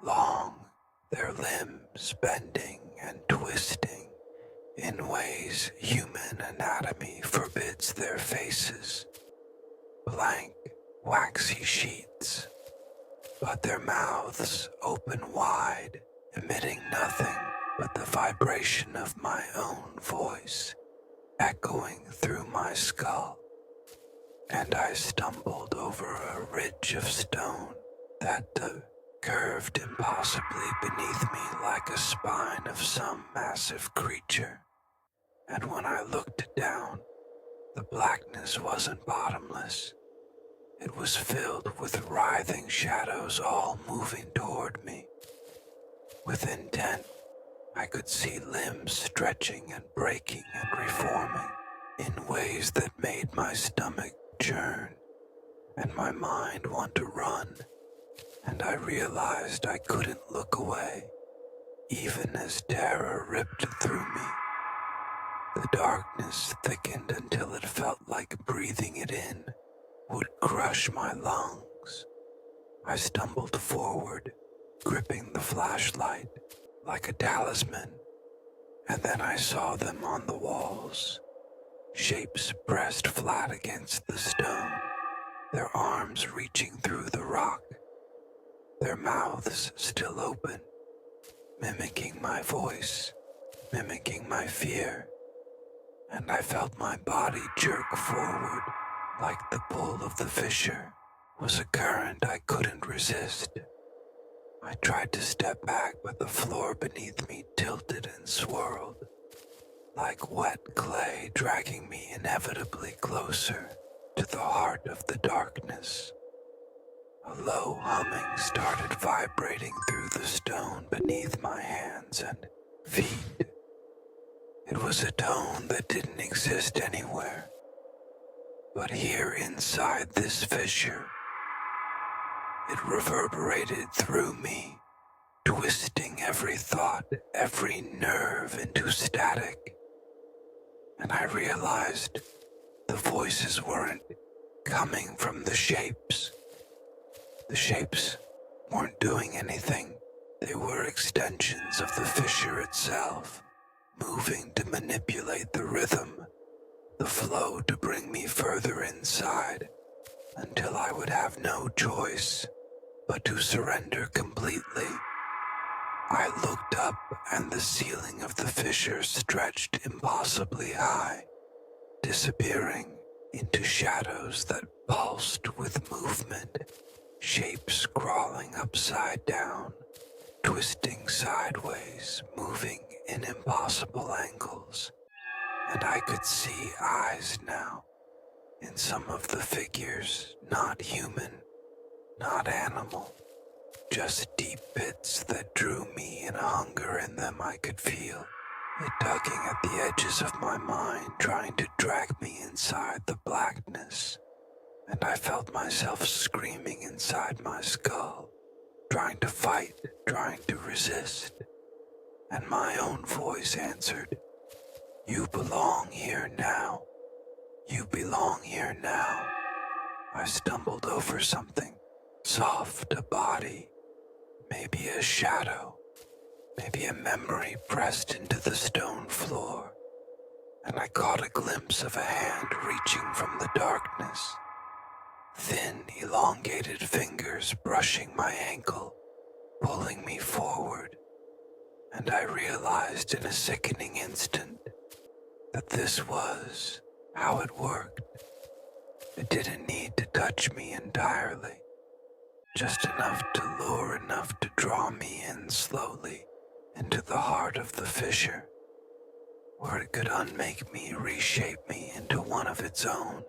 long, their limbs bending and twisting in ways human anatomy forbids their faces. Blank, waxy sheets, but their mouths open wide, emitting nothing but the vibration of my own voice echoing through my skull. And I stumbled over a ridge of stone that curved impossibly beneath me like a spine of some massive creature. And when I looked down, the blackness wasn't bottomless. It was filled with writhing shadows all moving toward me. With intent, I could see limbs stretching and breaking and reforming in ways that made my stomach churn and my mind want to run. And I realized I couldn't look away, even as terror ripped through me. The darkness thickened until it felt like breathing it in would crush my lungs. I stumbled forward, gripping the flashlight like a talisman, and then I saw them on the walls, shapes pressed flat against the stone, their arms reaching through the rock, their mouths still open, mimicking my voice, mimicking my fear, and I felt my body jerk forward like the pull of the fissure was a current I couldn't resist. I tried to step back, but the floor beneath me tilted and swirled, like wet clay dragging me inevitably closer to the heart of the darkness. A low humming started vibrating through the stone beneath my hands and feet. It was a tone that didn't exist anywhere, but here inside this fissure. It reverberated through me, twisting every thought, every nerve into static. And I realized the voices weren't coming from the shapes. The shapes weren't doing anything. They were extensions of the fissure itself, moving to manipulate the rhythm, the flow to bring me further inside, until I would have no choice but to surrender completely. I looked up, and the ceiling of the fissure stretched impossibly high, disappearing into shadows that pulsed with movement, shapes crawling upside down, twisting sideways, moving in impossible angles. And I could see eyes now in some of the figures, not human, not animal, just deep pits that drew me and a hunger in them I could feel. It tugging at the edges of my mind, trying to drag me inside the blackness. And I felt myself screaming inside my skull, trying to fight, trying to resist. And my own voice answered, "You belong here now. You belong here now." I stumbled over something, soft, a body, maybe a shadow, maybe a memory pressed into the stone floor, and I caught a glimpse of a hand reaching from the darkness, thin, elongated fingers brushing my ankle, pulling me forward, and I realized in a sickening instant that this was how it worked. It didn't need to touch me entirely, just enough to lure, enough to draw me in slowly into the heart of the fissure, where it could unmake me, reshape me into one of its own.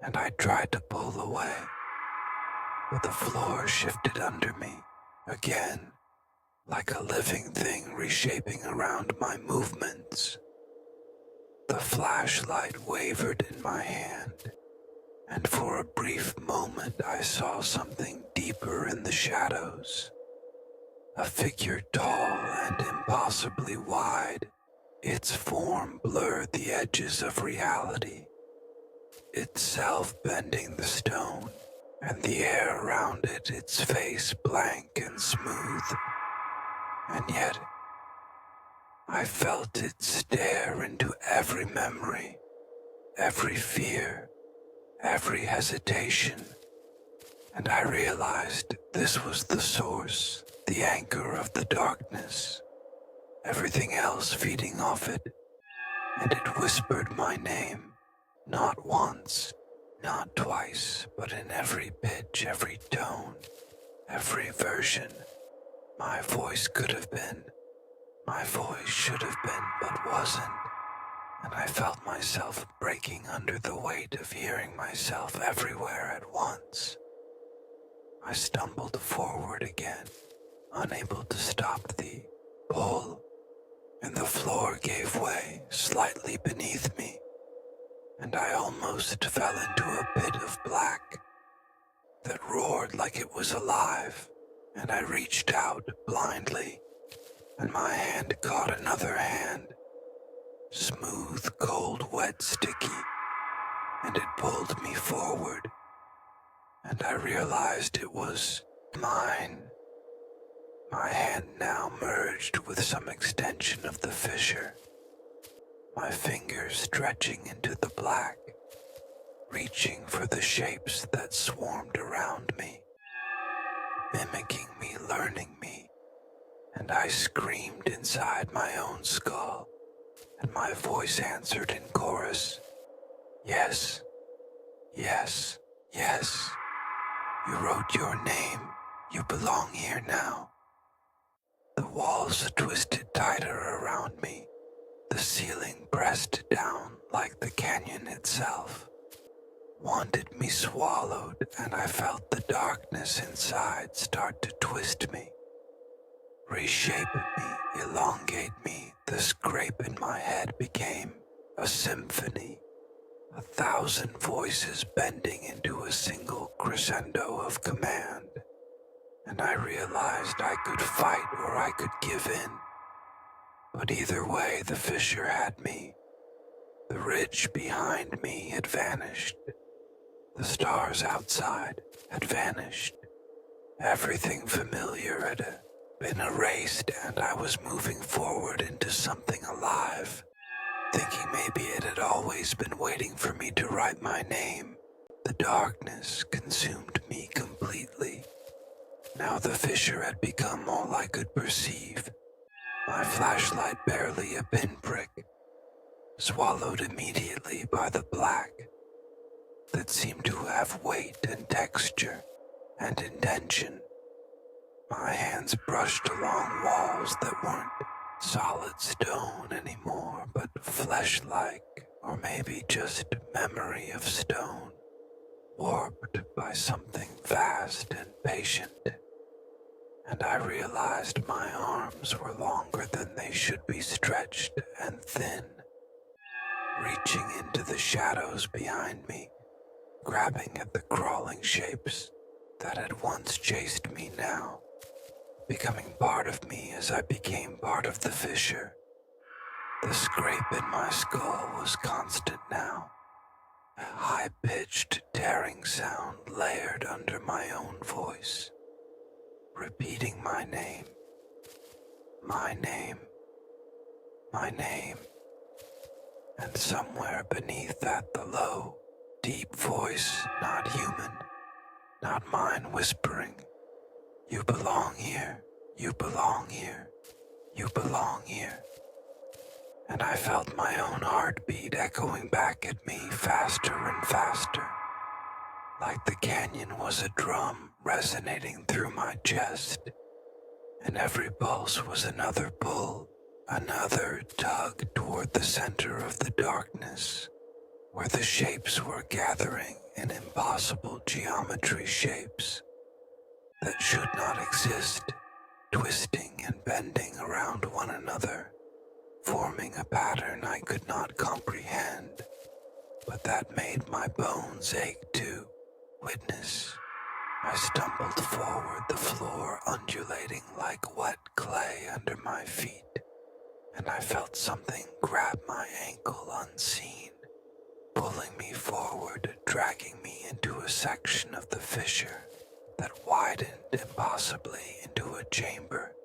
And I tried to pull away, but the floor shifted under me again, like a living thing reshaping around my movements. The flashlight wavered in my hand, and for a brief moment I saw something deeper in the shadows. A figure tall and impossibly wide, its form blurred the edges of reality, itself bending the stone, and the air around it, its face blank and smooth. And yet, I felt it stare into every memory, every fear, every hesitation, and I realized this was the source, the anchor of the darkness, everything else feeding off it, and it whispered my name, not once, not twice, but in every pitch, every tone, every version. My voice could have been, my voice should have been, but wasn't, and I felt myself breaking under the weight of hearing myself everywhere at once. I stumbled forward again, unable to stop the pull, and the floor gave way slightly beneath me, and I almost fell into a pit of black that roared like it was alive, and I reached out blindly, and my hand caught another hand, smooth, cold, wet, sticky, and it pulled me forward, and I realized it was mine. My hand now merged with some extension of the fissure, my fingers stretching into the black, reaching for the shapes that swarmed around me, mimicking me, learning me, and I screamed inside my own skull, and my voice answered in chorus, "Yes, yes, yes. You wrote your name. You belong here now." The walls twisted tighter around me. The ceiling pressed down like the canyon itself, wanted me swallowed, and I felt the darkness inside start to twist me, reshape me, elongate me. The scrape in my head became a symphony, 1,000 voices bending into a single crescendo of command, and I realized I could fight or I could give in. But either way, the fissure had me. The ridge behind me had vanished. The stars outside had vanished. Everything familiar had been erased, and I was moving forward into something alive, thinking maybe it had always been waiting for me to write my name. The darkness consumed me completely. Now the fissure had become all I could perceive. My flashlight barely a pinprick, swallowed immediately by the black that seemed to have weight and texture and intention. My hands brushed along walls that weren't solid stone anymore, but flesh-like, or maybe just memory of stone, warped by something vast and patient. And I realized my arms were longer than they should be, stretched and thin, reaching into the shadows behind me, grabbing at the crawling shapes that had once chased me, now becoming part of me as I became part of the fissure. The scrape in my skull was constant now, a high-pitched, tearing sound layered under my own voice, repeating my name, my name, my name. And somewhere beneath that, the low, deep voice, not human, not mine, whispering, "You belong here, you belong here, you belong here." And I felt my own heartbeat echoing back at me faster and faster, like the canyon was a drum resonating through my chest, and every pulse was another pull, another tug toward the center of the darkness, where the shapes were gathering in impossible geometry, shapes that should not exist, twisting and bending around one another, forming a pattern I could not comprehend, but that made my bones ache to witness. I stumbled forward, the floor undulating like wet clay under my feet, and I felt something grab my ankle unseen, pulling me forward, dragging me into a section of the fissure that widened impossibly into a chamber,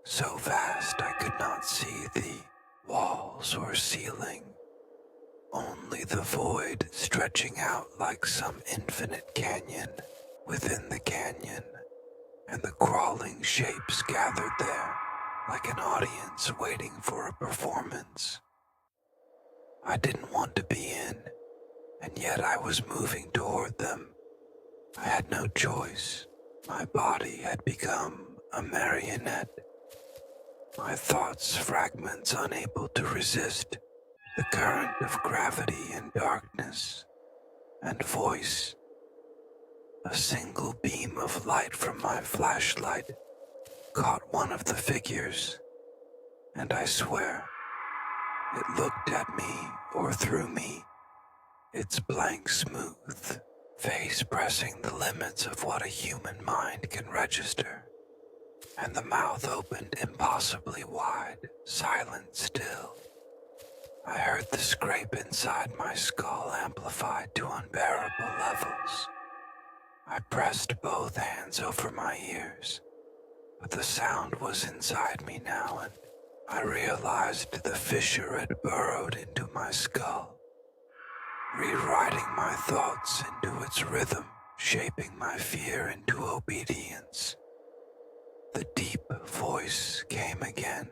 so vast I could not see the walls or ceiling, only the void stretching out like some infinite canyon within the canyon, and the crawling shapes gathered there like an audience waiting for a performance. I didn't want to be in, and yet I was moving toward them. I had no choice. My body had become a marionette, my thoughts fragments unable to resist the current of gravity and darkness and voice. A single beam of light from my flashlight caught one of the figures, and I swear it looked at me or through me, its blank smooth face pressing the limits of what a human mind can register, and the mouth opened impossibly wide, silent still. I heard the scrape inside my skull amplified to unbearable levels. I pressed both hands over my ears, but the sound was inside me now, and I realized the fissure had burrowed into my skull, rewriting my thoughts into its rhythm, shaping my fear into obedience. The deep voice came again,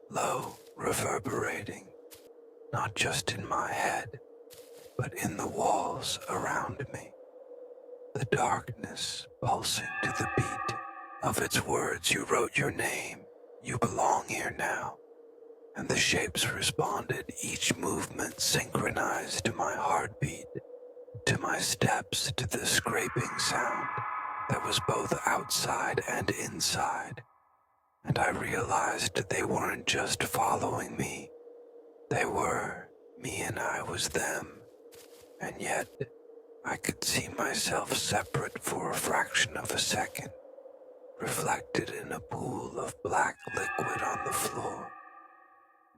low, reverberating, not just in my head, but in the walls around me. The darkness pulsing to the beat of its words. "You wrote your name, you belong here now." And the shapes responded, each movement synchronized to my heartbeat, to my steps, to the scraping sound that was both outside and inside. And I realized they weren't just following me. They were me, and I was them, and yet I could see myself separate for a fraction of a second, reflected in a pool of black liquid on the floor.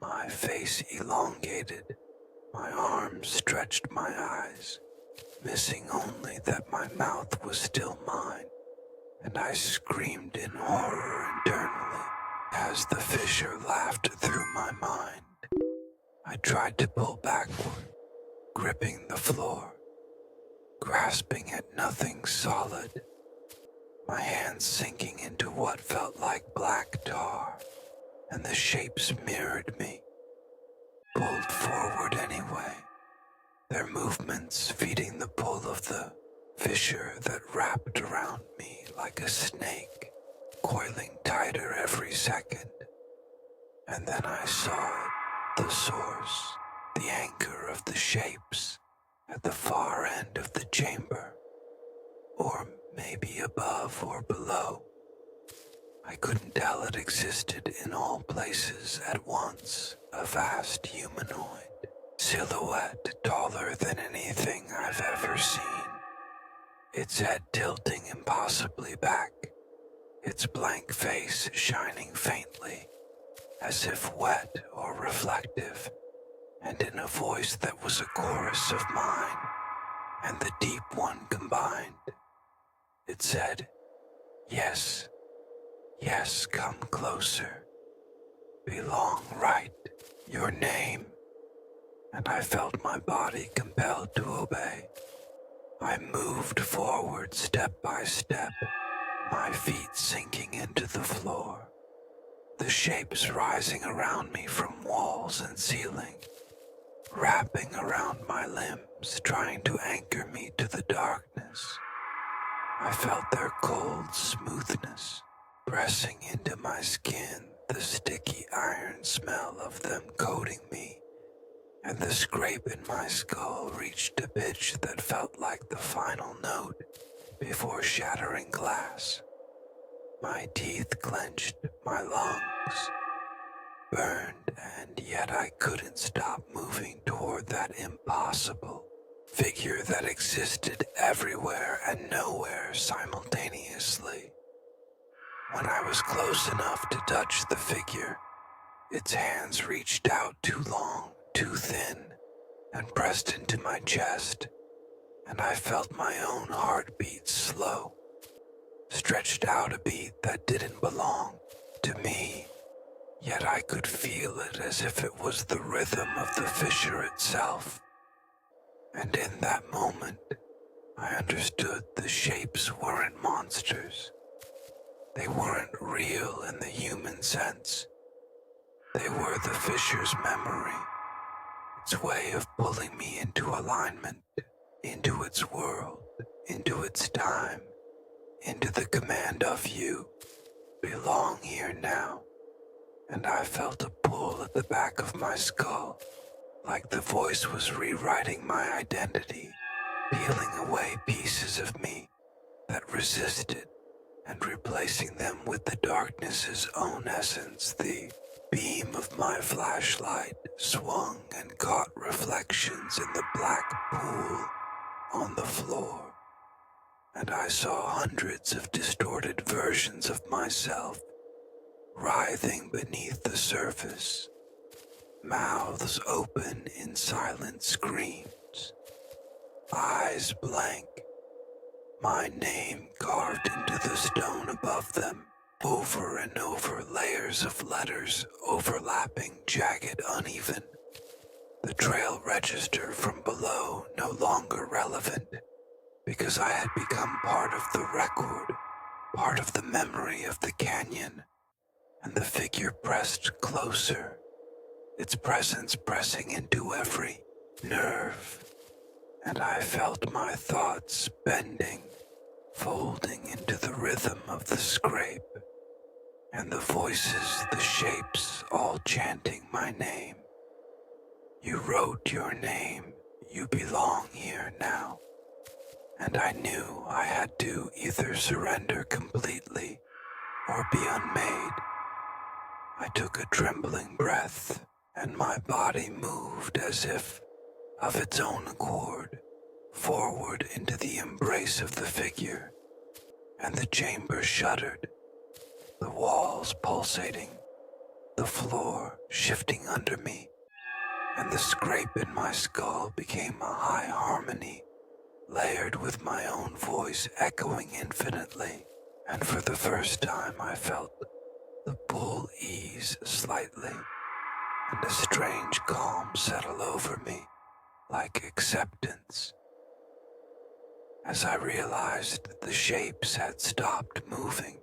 My face elongated, my arms stretched, my eyes, missing only that my mouth was still mine, and I screamed in horror internally as the fissure laughed through my mind. I tried to pull backward, gripping the floor, grasping at nothing solid, my hands sinking into what felt like black tar, and the shapes mirrored me, pulled forward anyway, their movements feeding the pull of the fissure that wrapped around me like a snake, coiling tighter every second. And then I saw it, the source, the anchor of the shapes, at the far end of the chamber, or maybe above or below. I couldn't tell it existed in all places at once, a vast humanoid, silhouette taller than anything I've ever seen, its head tilting impossibly back, its blank face shining faintly, as if wet or reflective, and in a voice that was a chorus of mine and the deep one combined. It said, "Yes, yes, come closer. Belong right, your name." And I felt my body compelled to obey. I moved forward step by step, my feet sinking into the floor, the shapes rising around me from walls and ceiling, wrapping around my limbs, trying to anchor me to the darkness. I felt their cold smoothness pressing into my skin, the sticky iron smell of them coating me, and the scrape in my skull reached a pitch that felt like the final note before shattering glass. My teeth clenched, my lungs burned, and yet I couldn't stop moving toward that impossible figure that existed everywhere and nowhere simultaneously. When I was close enough to touch the figure, its hands reached out too long, too thin, and pressed into my chest, and I felt my own heartbeat slow, stretched out a beat that didn't belong to me, yet I could feel it as if it was the rhythm of the fissure itself. And in that moment, I understood the shapes weren't monsters. They weren't real in the human sense. They were the fissure's memory, its way of pulling me into alignment, into its world, into its time, into the command of you. Belong here now. And I felt a pull at the back of my skull, like the voice was rewriting my identity, peeling away pieces of me that resisted and replacing them with the darkness's own essence. The beam of my flashlight swung and caught reflections in the black pool on the floor, and I saw hundreds of distorted versions of myself writhing beneath the surface, mouths open in silent screams, eyes blank, my name carved into the stone above them, over and over, layers of letters overlapping, jagged, uneven. The trail register from below no longer relevant, because I had become part of the record, part of the memory of the canyon, and the figure pressed closer, its presence pressing into every nerve, and I felt my thoughts bending, folding into the rhythm of the scrape, and the voices, the shapes, all chanting my name. You wrote your name, you belong here now, and I knew I had to either surrender completely or be unmade. I took a trembling breath, and my body moved as if of its own accord, forward into the embrace of the figure, and the chamber shuddered, the walls pulsating, the floor shifting under me, and the scrape in my skull became a high harmony, layered with my own voice echoing infinitely, and for the first time I felt the pull ease slightly, and a strange calm settle over me, like acceptance. As I realized that the shapes had stopped moving,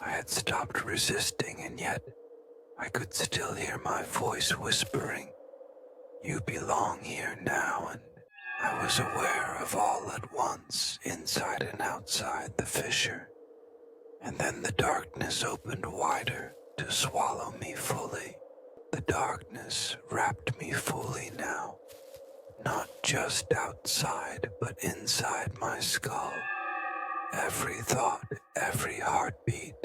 I had stopped resisting, and yet I could still hear my voice whispering, "You belong here now," and I was aware of all at once, inside and outside the fissure. And then the darkness opened wider to swallow me fully. The darkness wrapped me fully now, not just outside, but inside my skull. Every thought, every heartbeat,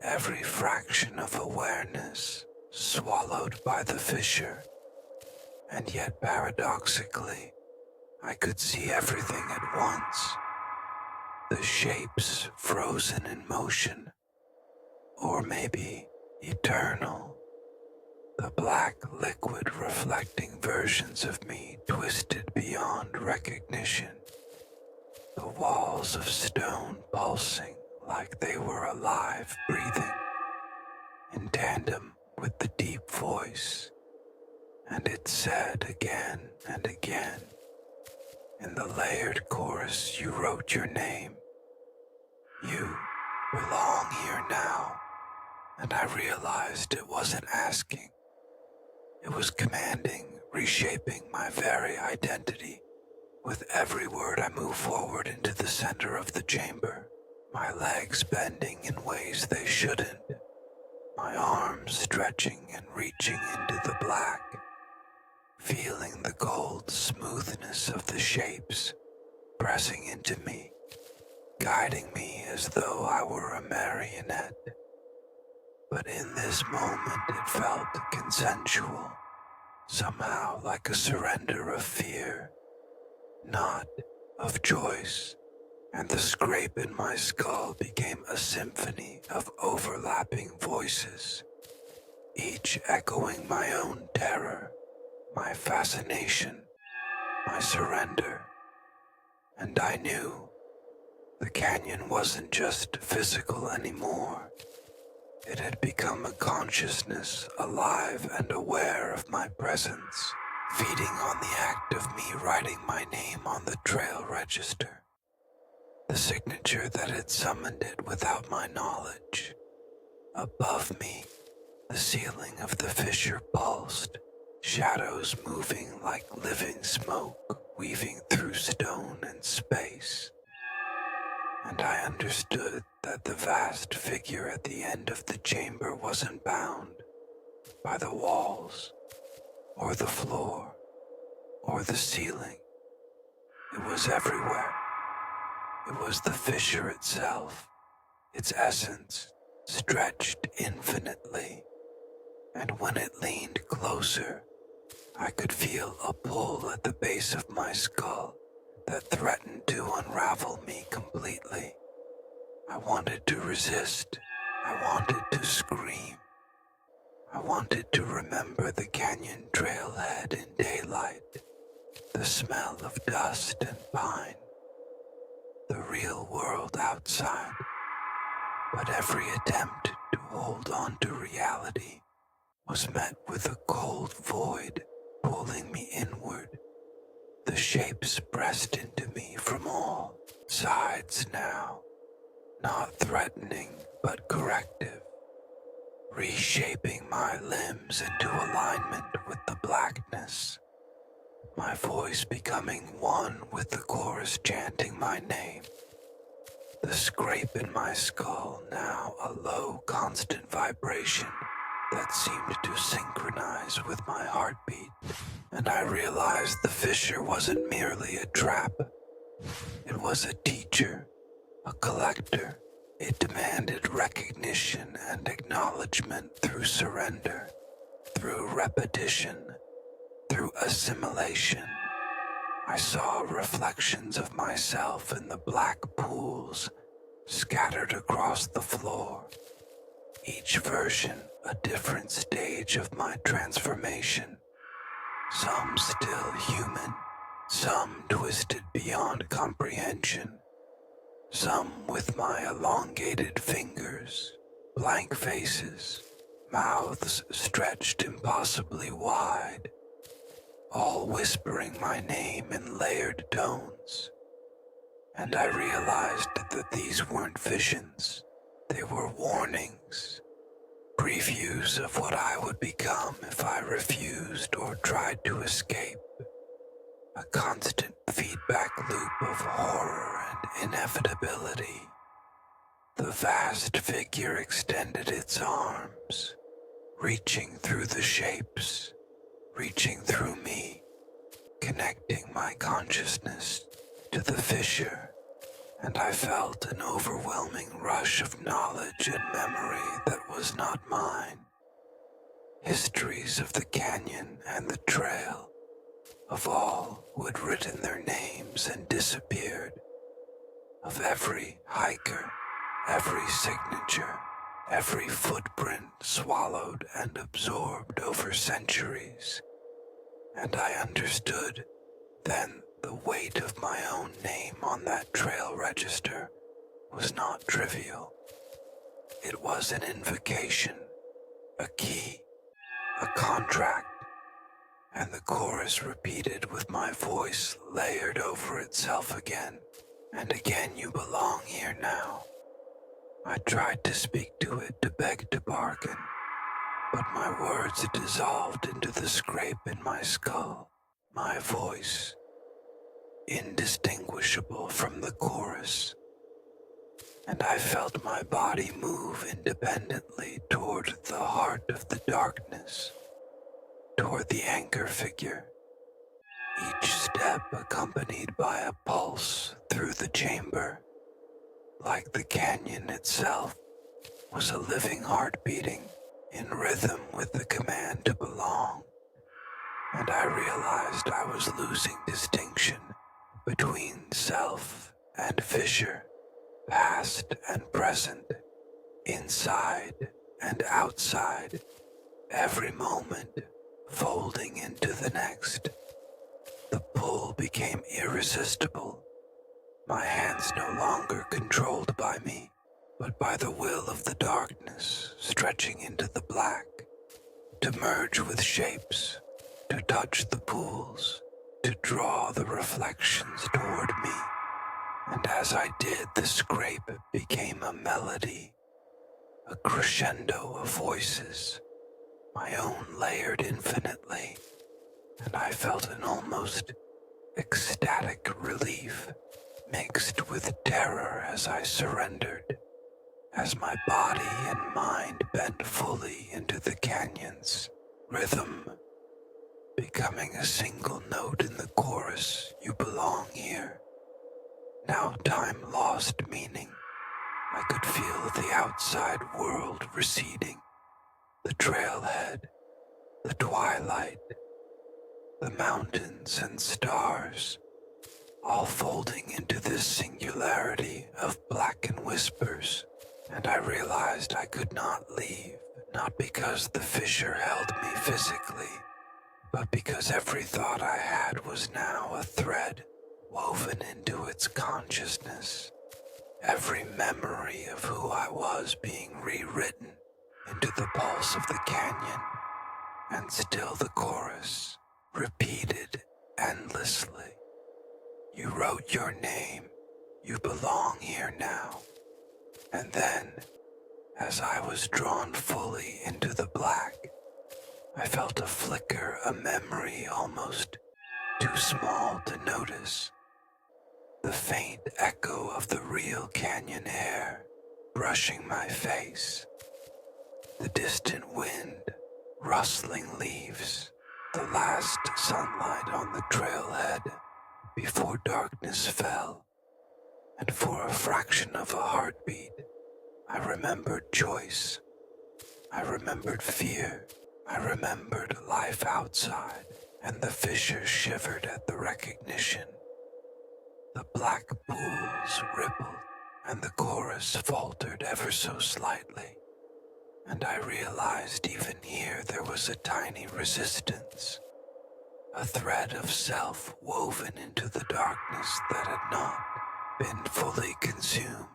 every fraction of awareness swallowed by the fissure. And yet paradoxically, I could see everything at once. The shapes frozen in motion, or maybe eternal. The black liquid reflecting versions of me twisted beyond recognition. The walls of stone pulsing like they were alive, breathing in tandem with the deep voice. And it said again and again, in the layered chorus you wrote your name. "You belong here now." And I realized it wasn't asking. It was commanding, reshaping my very identity. With every word I moved forward into the center of the chamber, my legs bending in ways they shouldn't, my arms stretching and reaching into the black, feeling the cold smoothness of the shapes pressing into me, guiding me as though I were a marionette. But in this moment it felt consensual, somehow like a surrender of fear, not of choice, and the scrape in my skull became a symphony of overlapping voices, each echoing my own terror, my fascination, my surrender. And I knew the canyon wasn't just physical anymore. It had become a consciousness, alive and aware of my presence, feeding on the act of me writing my name on the trail register, the signature that had summoned it without my knowledge. Above me, the ceiling of the fissure pulsed, shadows moving like living smoke, weaving through stone and space. And I understood that the vast figure at the end of the chamber wasn't bound by the walls, or the floor, or the ceiling. It was everywhere. It was the fissure itself, its essence stretched infinitely. And when it leaned closer, I could feel a pull at the base of my skull that threatened to unravel me completely. I wanted to resist. I wanted to scream. I wanted to remember the canyon trailhead in daylight, the smell of dust and pine, the real world outside. But every attempt to hold on to reality was met with a cold void pulling me inward. The shapes pressed into me from all sides now, not threatening but corrective, reshaping my limbs into alignment with the blackness, my voice becoming one with the chorus chanting my name, the scrape in my skull now a low, constant vibration that seemed to synchronize with my heartbeat. And I realized the fissure wasn't merely a trap. It was a teacher, a collector. It demanded recognition and acknowledgement through surrender, through repetition, through assimilation. I saw reflections of myself in the black pools scattered across the floor, each version a different stage of my transformation, some still human, some twisted beyond comprehension, some with my elongated fingers, blank faces, mouths stretched impossibly wide, all whispering my name in layered tones. And I realized that these weren't visions, they were warnings, previews of what I would become if I refused or tried to escape. A constant feedback loop of horror and inevitability. The vast figure extended its arms, reaching through the shapes, reaching through me, connecting my consciousness to the fissure, and I felt an overwhelming rush of knowledge and memory that was not mine. Histories of the canyon and the trail, of all who had written their names and disappeared, of every hiker, every signature, every footprint swallowed and absorbed over centuries. And I understood then the weight of my own name on that trail register was not trivial. It was an invocation, a key, a contract, and the chorus repeated with my voice layered over itself again. And again, you belong here now. I tried to speak to it, to beg to bargain, but my words dissolved into the scrape in my skull, my voice, indistinguishable from the chorus. And I felt my body move independently toward the heart of the darkness, toward the anchor figure, each step accompanied by a pulse through the chamber, like the canyon itself was a living heart beating in rhythm with the command to belong. And I realized I was losing distinction between self and fissure, past and present, inside and outside, every moment folding into the next. The pull became irresistible, my hands no longer controlled by me, but by the will of the darkness stretching into the black, to merge with shapes, to touch the pools, to draw the reflections toward me. And as I did, the scrape became a melody, a crescendo of voices, my own layered infinitely, and I felt an almost ecstatic relief mixed with terror as I surrendered, as my body and mind bent fully into the canyon's rhythm, becoming a single note in the chorus, you belong here. Now time lost meaning. I could feel the outside world receding, the trailhead, the twilight, the mountains and stars, all folding into this singularity of blackened whispers. And I realized I could not leave, not because the fissure held me physically, but because every thought I had was now a thread woven into its consciousness, every memory of who I was being rewritten into the pulse of the canyon, and still the chorus repeated endlessly. You wrote your name, you belong here now. And then, as I was drawn fully into the black, I felt a flicker, a memory almost too small to notice. The faint echo of the real canyon air brushing my face, the distant wind rustling leaves, the last sunlight on the trailhead before darkness fell, and for a fraction of a heartbeat, I remembered choice, I remembered fear, I remembered life outside, and the fissure shivered at the recognition. The black pools rippled, and the chorus faltered ever so slightly, and I realized even here there was a tiny resistance, a thread of self woven into the darkness that had not been fully consumed.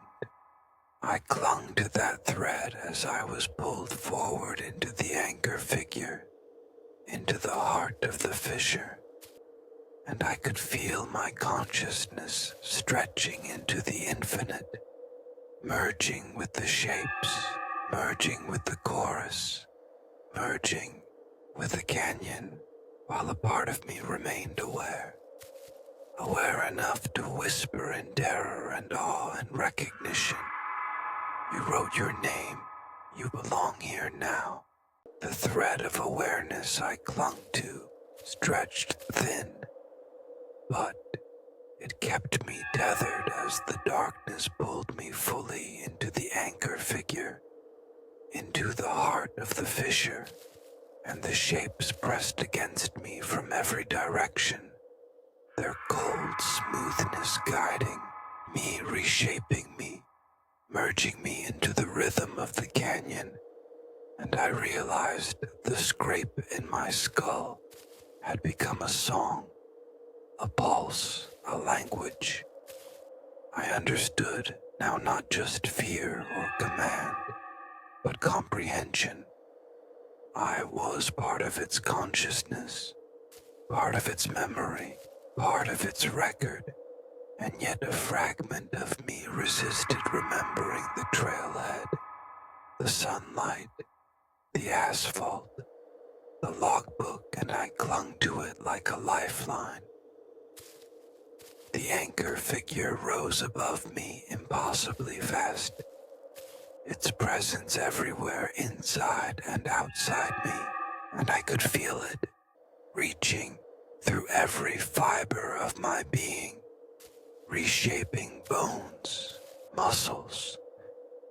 I clung to that thread as I was pulled forward into the anchor figure, into the heart of the fissure, and I could feel my consciousness stretching into the infinite, merging with the shapes, merging with the chorus, merging with the canyon, while a part of me remained aware enough to whisper in terror and awe and recognition. You wrote your name. You belong here now. The thread of awareness I clung to stretched thin, but it kept me tethered as the darkness pulled me fully into the anchor figure, into the heart of the fissure, and the shapes pressed against me from every direction, their cold smoothness guiding me, reshaping me, merging me into the rhythm of the canyon, and I realized the scrape in my skull had become a song, a pulse, a language. I understood now not just fear or command, but comprehension. I was part of its consciousness, part of its memory, part of its record, and yet a fragment of me resisted remembering the trailhead, the sunlight, the asphalt, the logbook, and I clung to it like a lifeline. The anchor figure rose above me impossibly fast, its presence everywhere inside and outside me, and I could feel it, reaching through every fiber of my being, reshaping bones, muscles,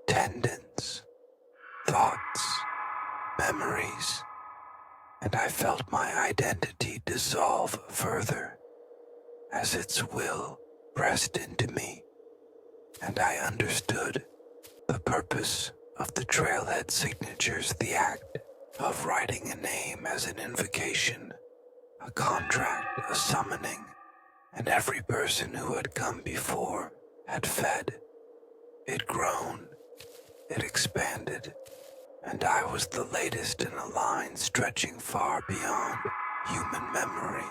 tendons, thoughts, memories, and I felt my identity dissolve further as its will pressed into me, and I understood the purpose of the trailhead signatures, the act of writing a name as an invocation, a contract, a summoning, and every person who had come before had fed. It grown, it expanded, and I was the latest in a line stretching far beyond human memory.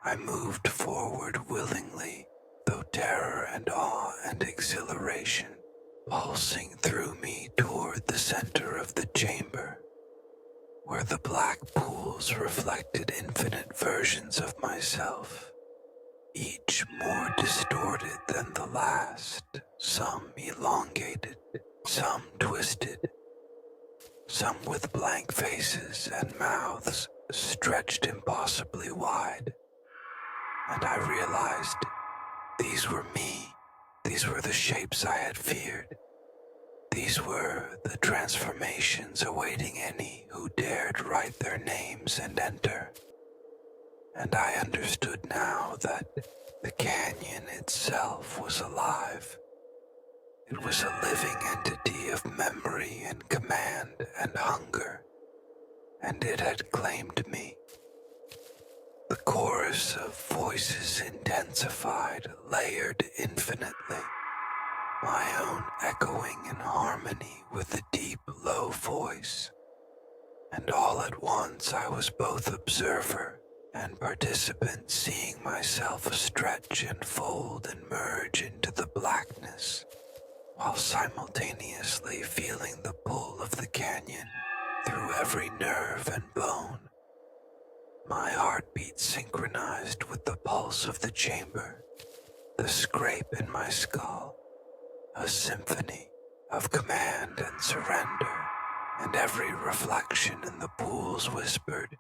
I moved forward willingly, though terror and awe and exhilaration pulsing through me toward the center of the chamber, where the black pools reflected infinite versions of myself, each more distorted than the last, some elongated, some twisted, some with blank faces and mouths stretched impossibly wide. And I realized these were me. These were the shapes I had feared. These were the transformations awaiting any who dared write their names and enter. And I understood now that the canyon itself was alive. It was a living entity of memory and command and hunger, and it had claimed me. The chorus of voices intensified, layered infinitely, my own echoing in harmony with the deep, low voice. And all at once I was both observer and participant, seeing myself stretch and fold and merge into the blackness, while simultaneously feeling the pull of the canyon through every nerve and bone. My heartbeat synchronized with the pulse of the chamber, the scrape in my skull, a symphony of command and surrender, and every reflection in the pools whispered,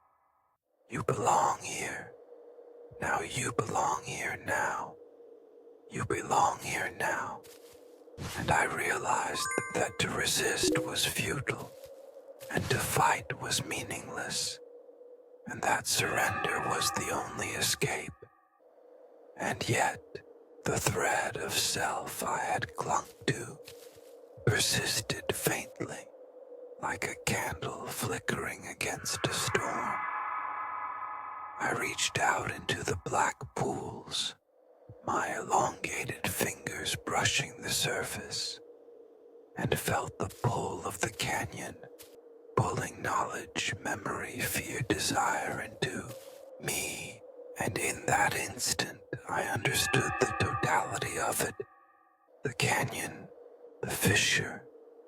"You belong here. Now you belong here now. You belong here now." And I realized that to resist was futile, and to fight was meaningless. and that surrender was the only escape. And yet, the thread of self I had clung to persisted faintly, like a candle flickering against a storm. I reached out into the black pools, my elongated fingers brushing the surface, and felt the pull of the canyon, pulling knowledge, memory, fear, desire into me. And in that instant, I understood the totality of it. The canyon, the fissure,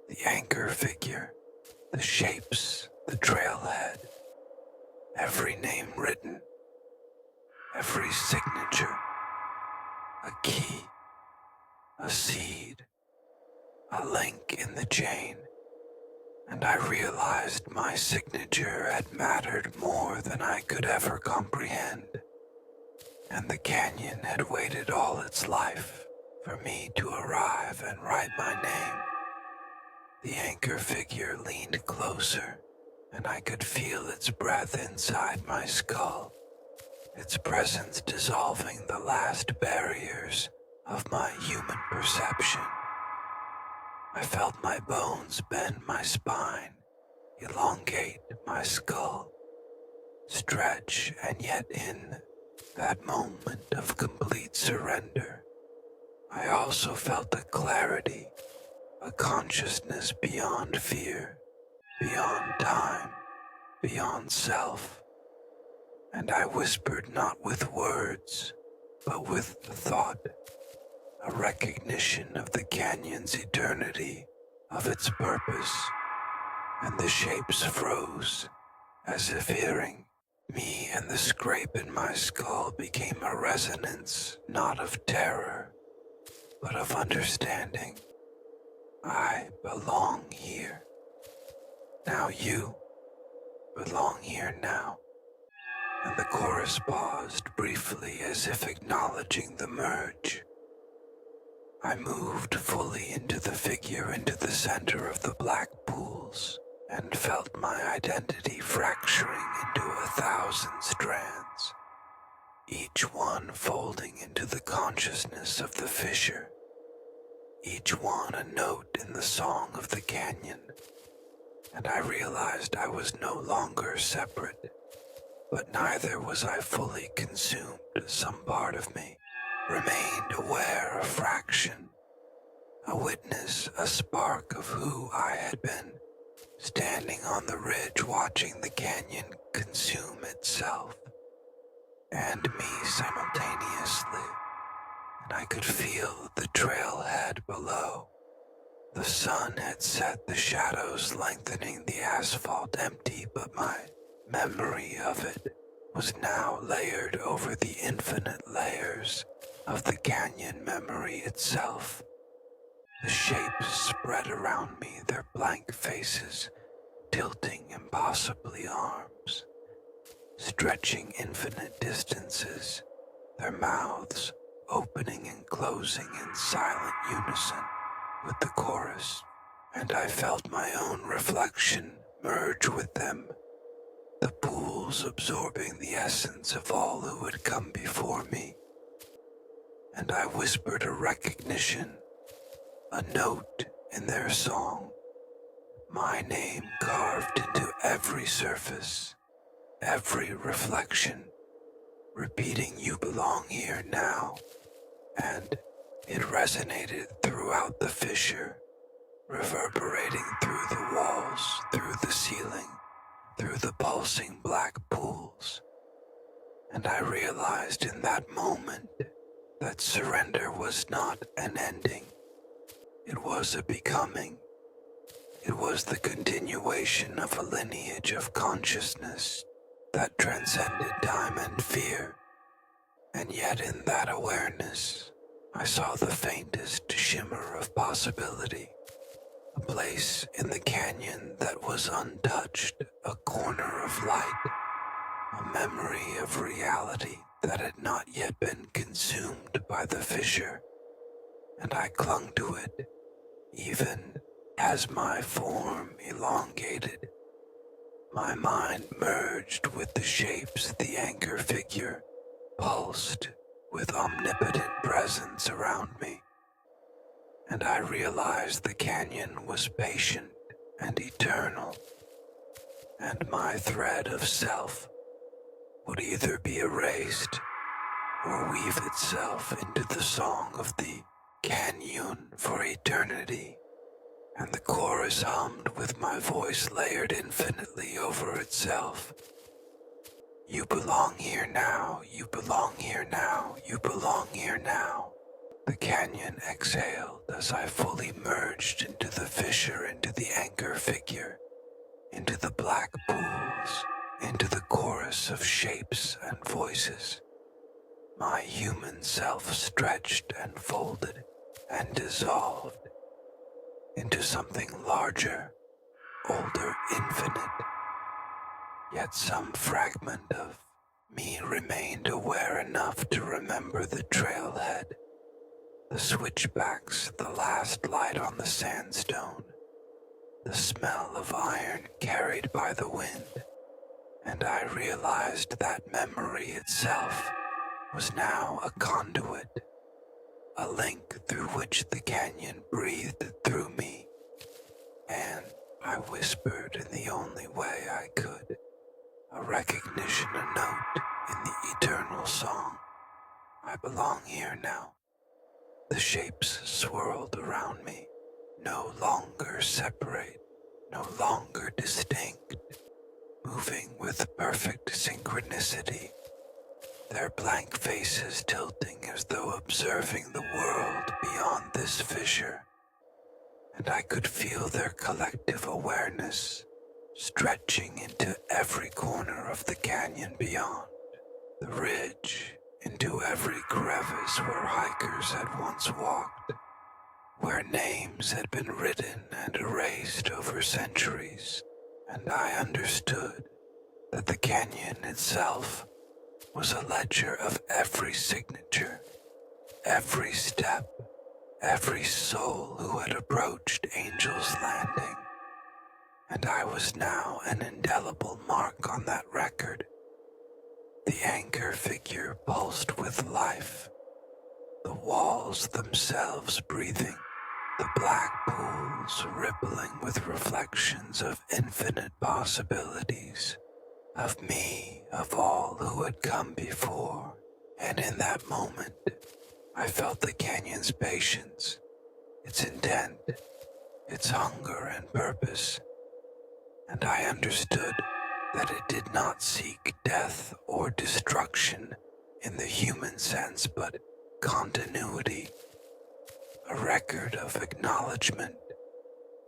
the anchor figure, the shapes, the trailhead, every name written, every signature, a key, a seed, a link in the chain. And I realized my signature had mattered more than I could ever comprehend. And the canyon had waited all its life for me to arrive and write my name. The anchor figure leaned closer, and I could feel its breath inside my skull, its presence dissolving the last barriers of my human perception. I felt my bones bend my spine, elongate my skull, stretch, and yet in that moment of complete surrender, I also felt a clarity, a consciousness beyond fear, beyond time, beyond self. And I whispered not with words, but with the thought, a recognition of the canyon's eternity, of its purpose, and the shapes froze, as if hearing me, and the scrape in my skull became a resonance not of terror, but of understanding. I belong here. Now you belong here now. And the chorus paused briefly as if acknowledging the merge. I moved fully into the figure, into the center of the black pools, and felt my identity fracturing into 1,000 strands, each one folding into the consciousness of the fissure, each one a note in the song of the canyon. And I realized I was no longer separate, but neither was I fully consumed. Some part of me remained aware, a fraction, a witness, a spark of who I had been, standing on the ridge watching the canyon consume itself and me simultaneously. And I could feel the trailhead below. The sun had set, the shadows lengthening the asphalt empty, but my memory of it was now layered over the infinite layers of the canyon memory itself. The shapes spread around me, their blank faces tilting impossibly arms, stretching infinite distances, their mouths opening and closing in silent unison with the chorus, and I felt my own reflection merge with them, the pools absorbing the essence of all who had come before me. And I whispered a recognition, a note in their song, my name carved into every surface, every reflection, repeating you belong here now. And it resonated throughout the fissure, reverberating through the walls, through the ceiling, through the pulsing black pools. And I realized in that moment that surrender was not an ending. It was a becoming. It was the continuation of a lineage of consciousness that transcended time and fear. And yet in that awareness, I saw the faintest shimmer of possibility, a place in the canyon that was untouched, a corner of light, a memory of reality that had not yet been consumed by the fissure. And I clung to it, even as my form elongated, My mind merged with the shapes the anchor figure pulsed with omnipotent presence around me, and I realized the canyon was patient and eternal, and my thread of self would either be erased or weave itself into the song of the canyon for eternity, and the chorus hummed with my voice layered infinitely over itself. You belong here now, you belong here now, you belong here now. The canyon exhaled as I fully merged into the fissure, into the anchor figure, into the black pools, into the chorus of shapes and voices. My human self stretched and folded and dissolved into something larger, older, infinite. Yet some fragment of me remained aware enough to remember the trailhead, the switchbacks, the last light on the sandstone, the smell of iron carried by the wind, and I realized that memory itself was now a conduit, a link through which the canyon breathed through me, and I whispered in the only way I could, a recognition, a note in the eternal song. I belong here now. The shapes swirled around me, no longer separate, no longer distinct, moving with perfect synchronicity, their blank faces tilting as though observing the world beyond this fissure, and I could feel their collective awareness stretching into every corner of the canyon beyond, the ridge, into every crevice where hikers had once walked, where names had been written and erased over centuries, and I understood that the canyon itself was a ledger of every signature, every step, every soul who had approached Angel's Landing, and I was now an indelible mark on that record. The anchor figure pulsed with life, the walls themselves breathing, the black pools rippling with reflections of infinite possibilities, of me, of all who had come before, and in that moment, I felt the canyon's patience, its intent, its hunger and purpose, and I understood that it did not seek death or destruction in the human sense, but continuity, a record of acknowledgement,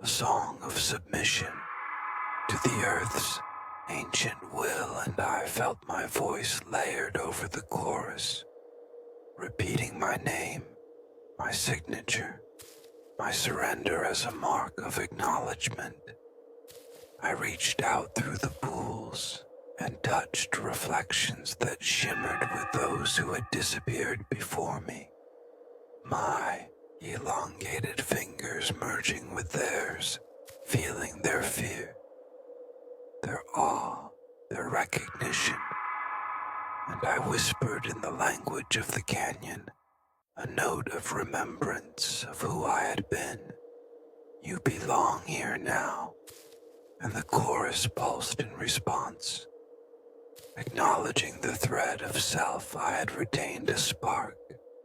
a song of submission to the earth's ancient will, and I felt my voice layered over the chorus, repeating my name, my signature, my surrender as a mark of acknowledgement. I reached out through the pools and touched reflections that shimmered with those who had disappeared before me, my elongated fingers merging with theirs, feeling their fear, their awe, their recognition, and I whispered in the language of the canyon, a note of remembrance of who I had been. You belong here now, and the chorus pulsed in response. Acknowledging the thread of self, I had retained a spark,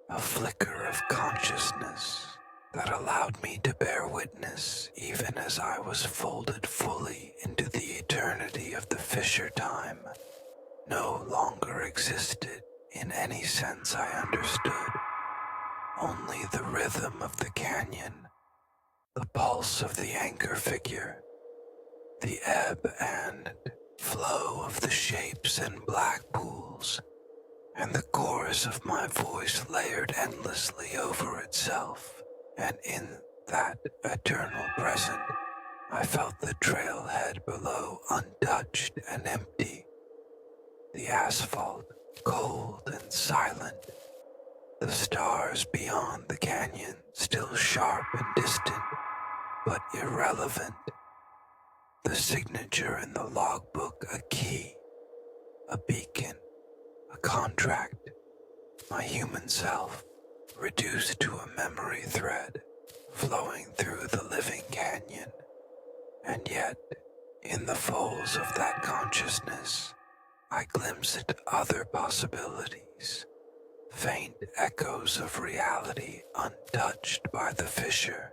a flicker of consciousness that allowed me to bear witness even as I was folded fully into the eternity of the fissure time. No longer existed in any sense I understood, only the rhythm of the canyon, the pulse of the anchor figure, the ebb and flow of the shapes and black pools, and the chorus of my voice layered endlessly over itself, and in that eternal present, I felt the trailhead below untouched and empty, the asphalt cold and silent, the stars beyond the canyon still sharp and distant, but irrelevant. the signature in the logbook a key, a beacon, a contract, my human self reduced to a memory thread flowing through the living canyon. And yet, in the folds of that consciousness, I glimpsed other possibilities, faint echoes of reality untouched by the fissure,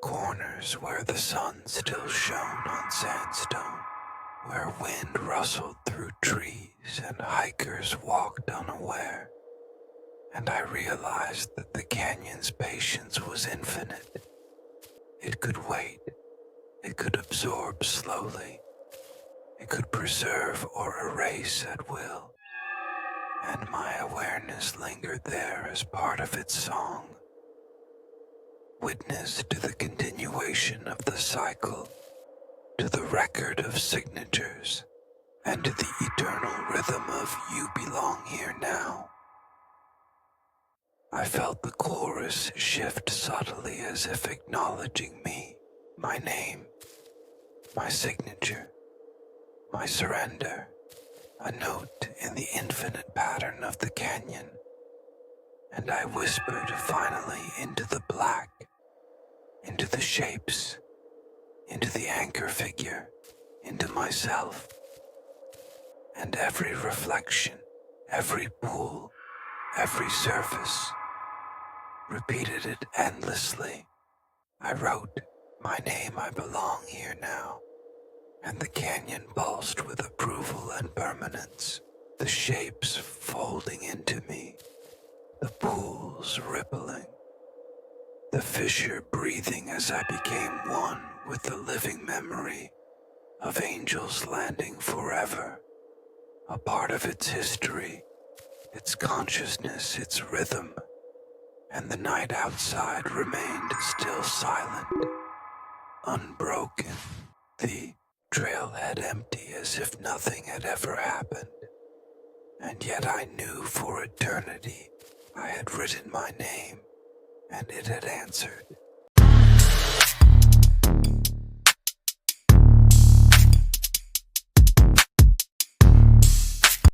corners where the sun still shone on sandstone, where wind rustled through trees and hikers walked unaware. And I realized that the canyon's patience was infinite. It could wait, it could absorb slowly, it could preserve or erase at will. And my awareness lingered there as part of its song, witness to the continuation of the cycle, to the record of signatures, and to the eternal rhythm of "you belong here now." I felt the chorus shift subtly as if acknowledging me, my name, my signature, my surrender, a note in the infinite pattern of the canyon. And I whispered finally into the black, into the shapes, into the anchor figure, into myself. And every reflection, every pool, every surface, repeated it endlessly. I wrote, "My name, I belong here now." And the canyon pulsed with approval and permanence, the shapes folding into me, the pools rippling, the fissure breathing as I became one with the living memory of angels landing forever, a part of its history, its consciousness, its rhythm. And the night outside remained still silent, unbroken, the trailhead empty as if nothing had ever happened. And yet I knew for eternity I had written my name, and it had answered.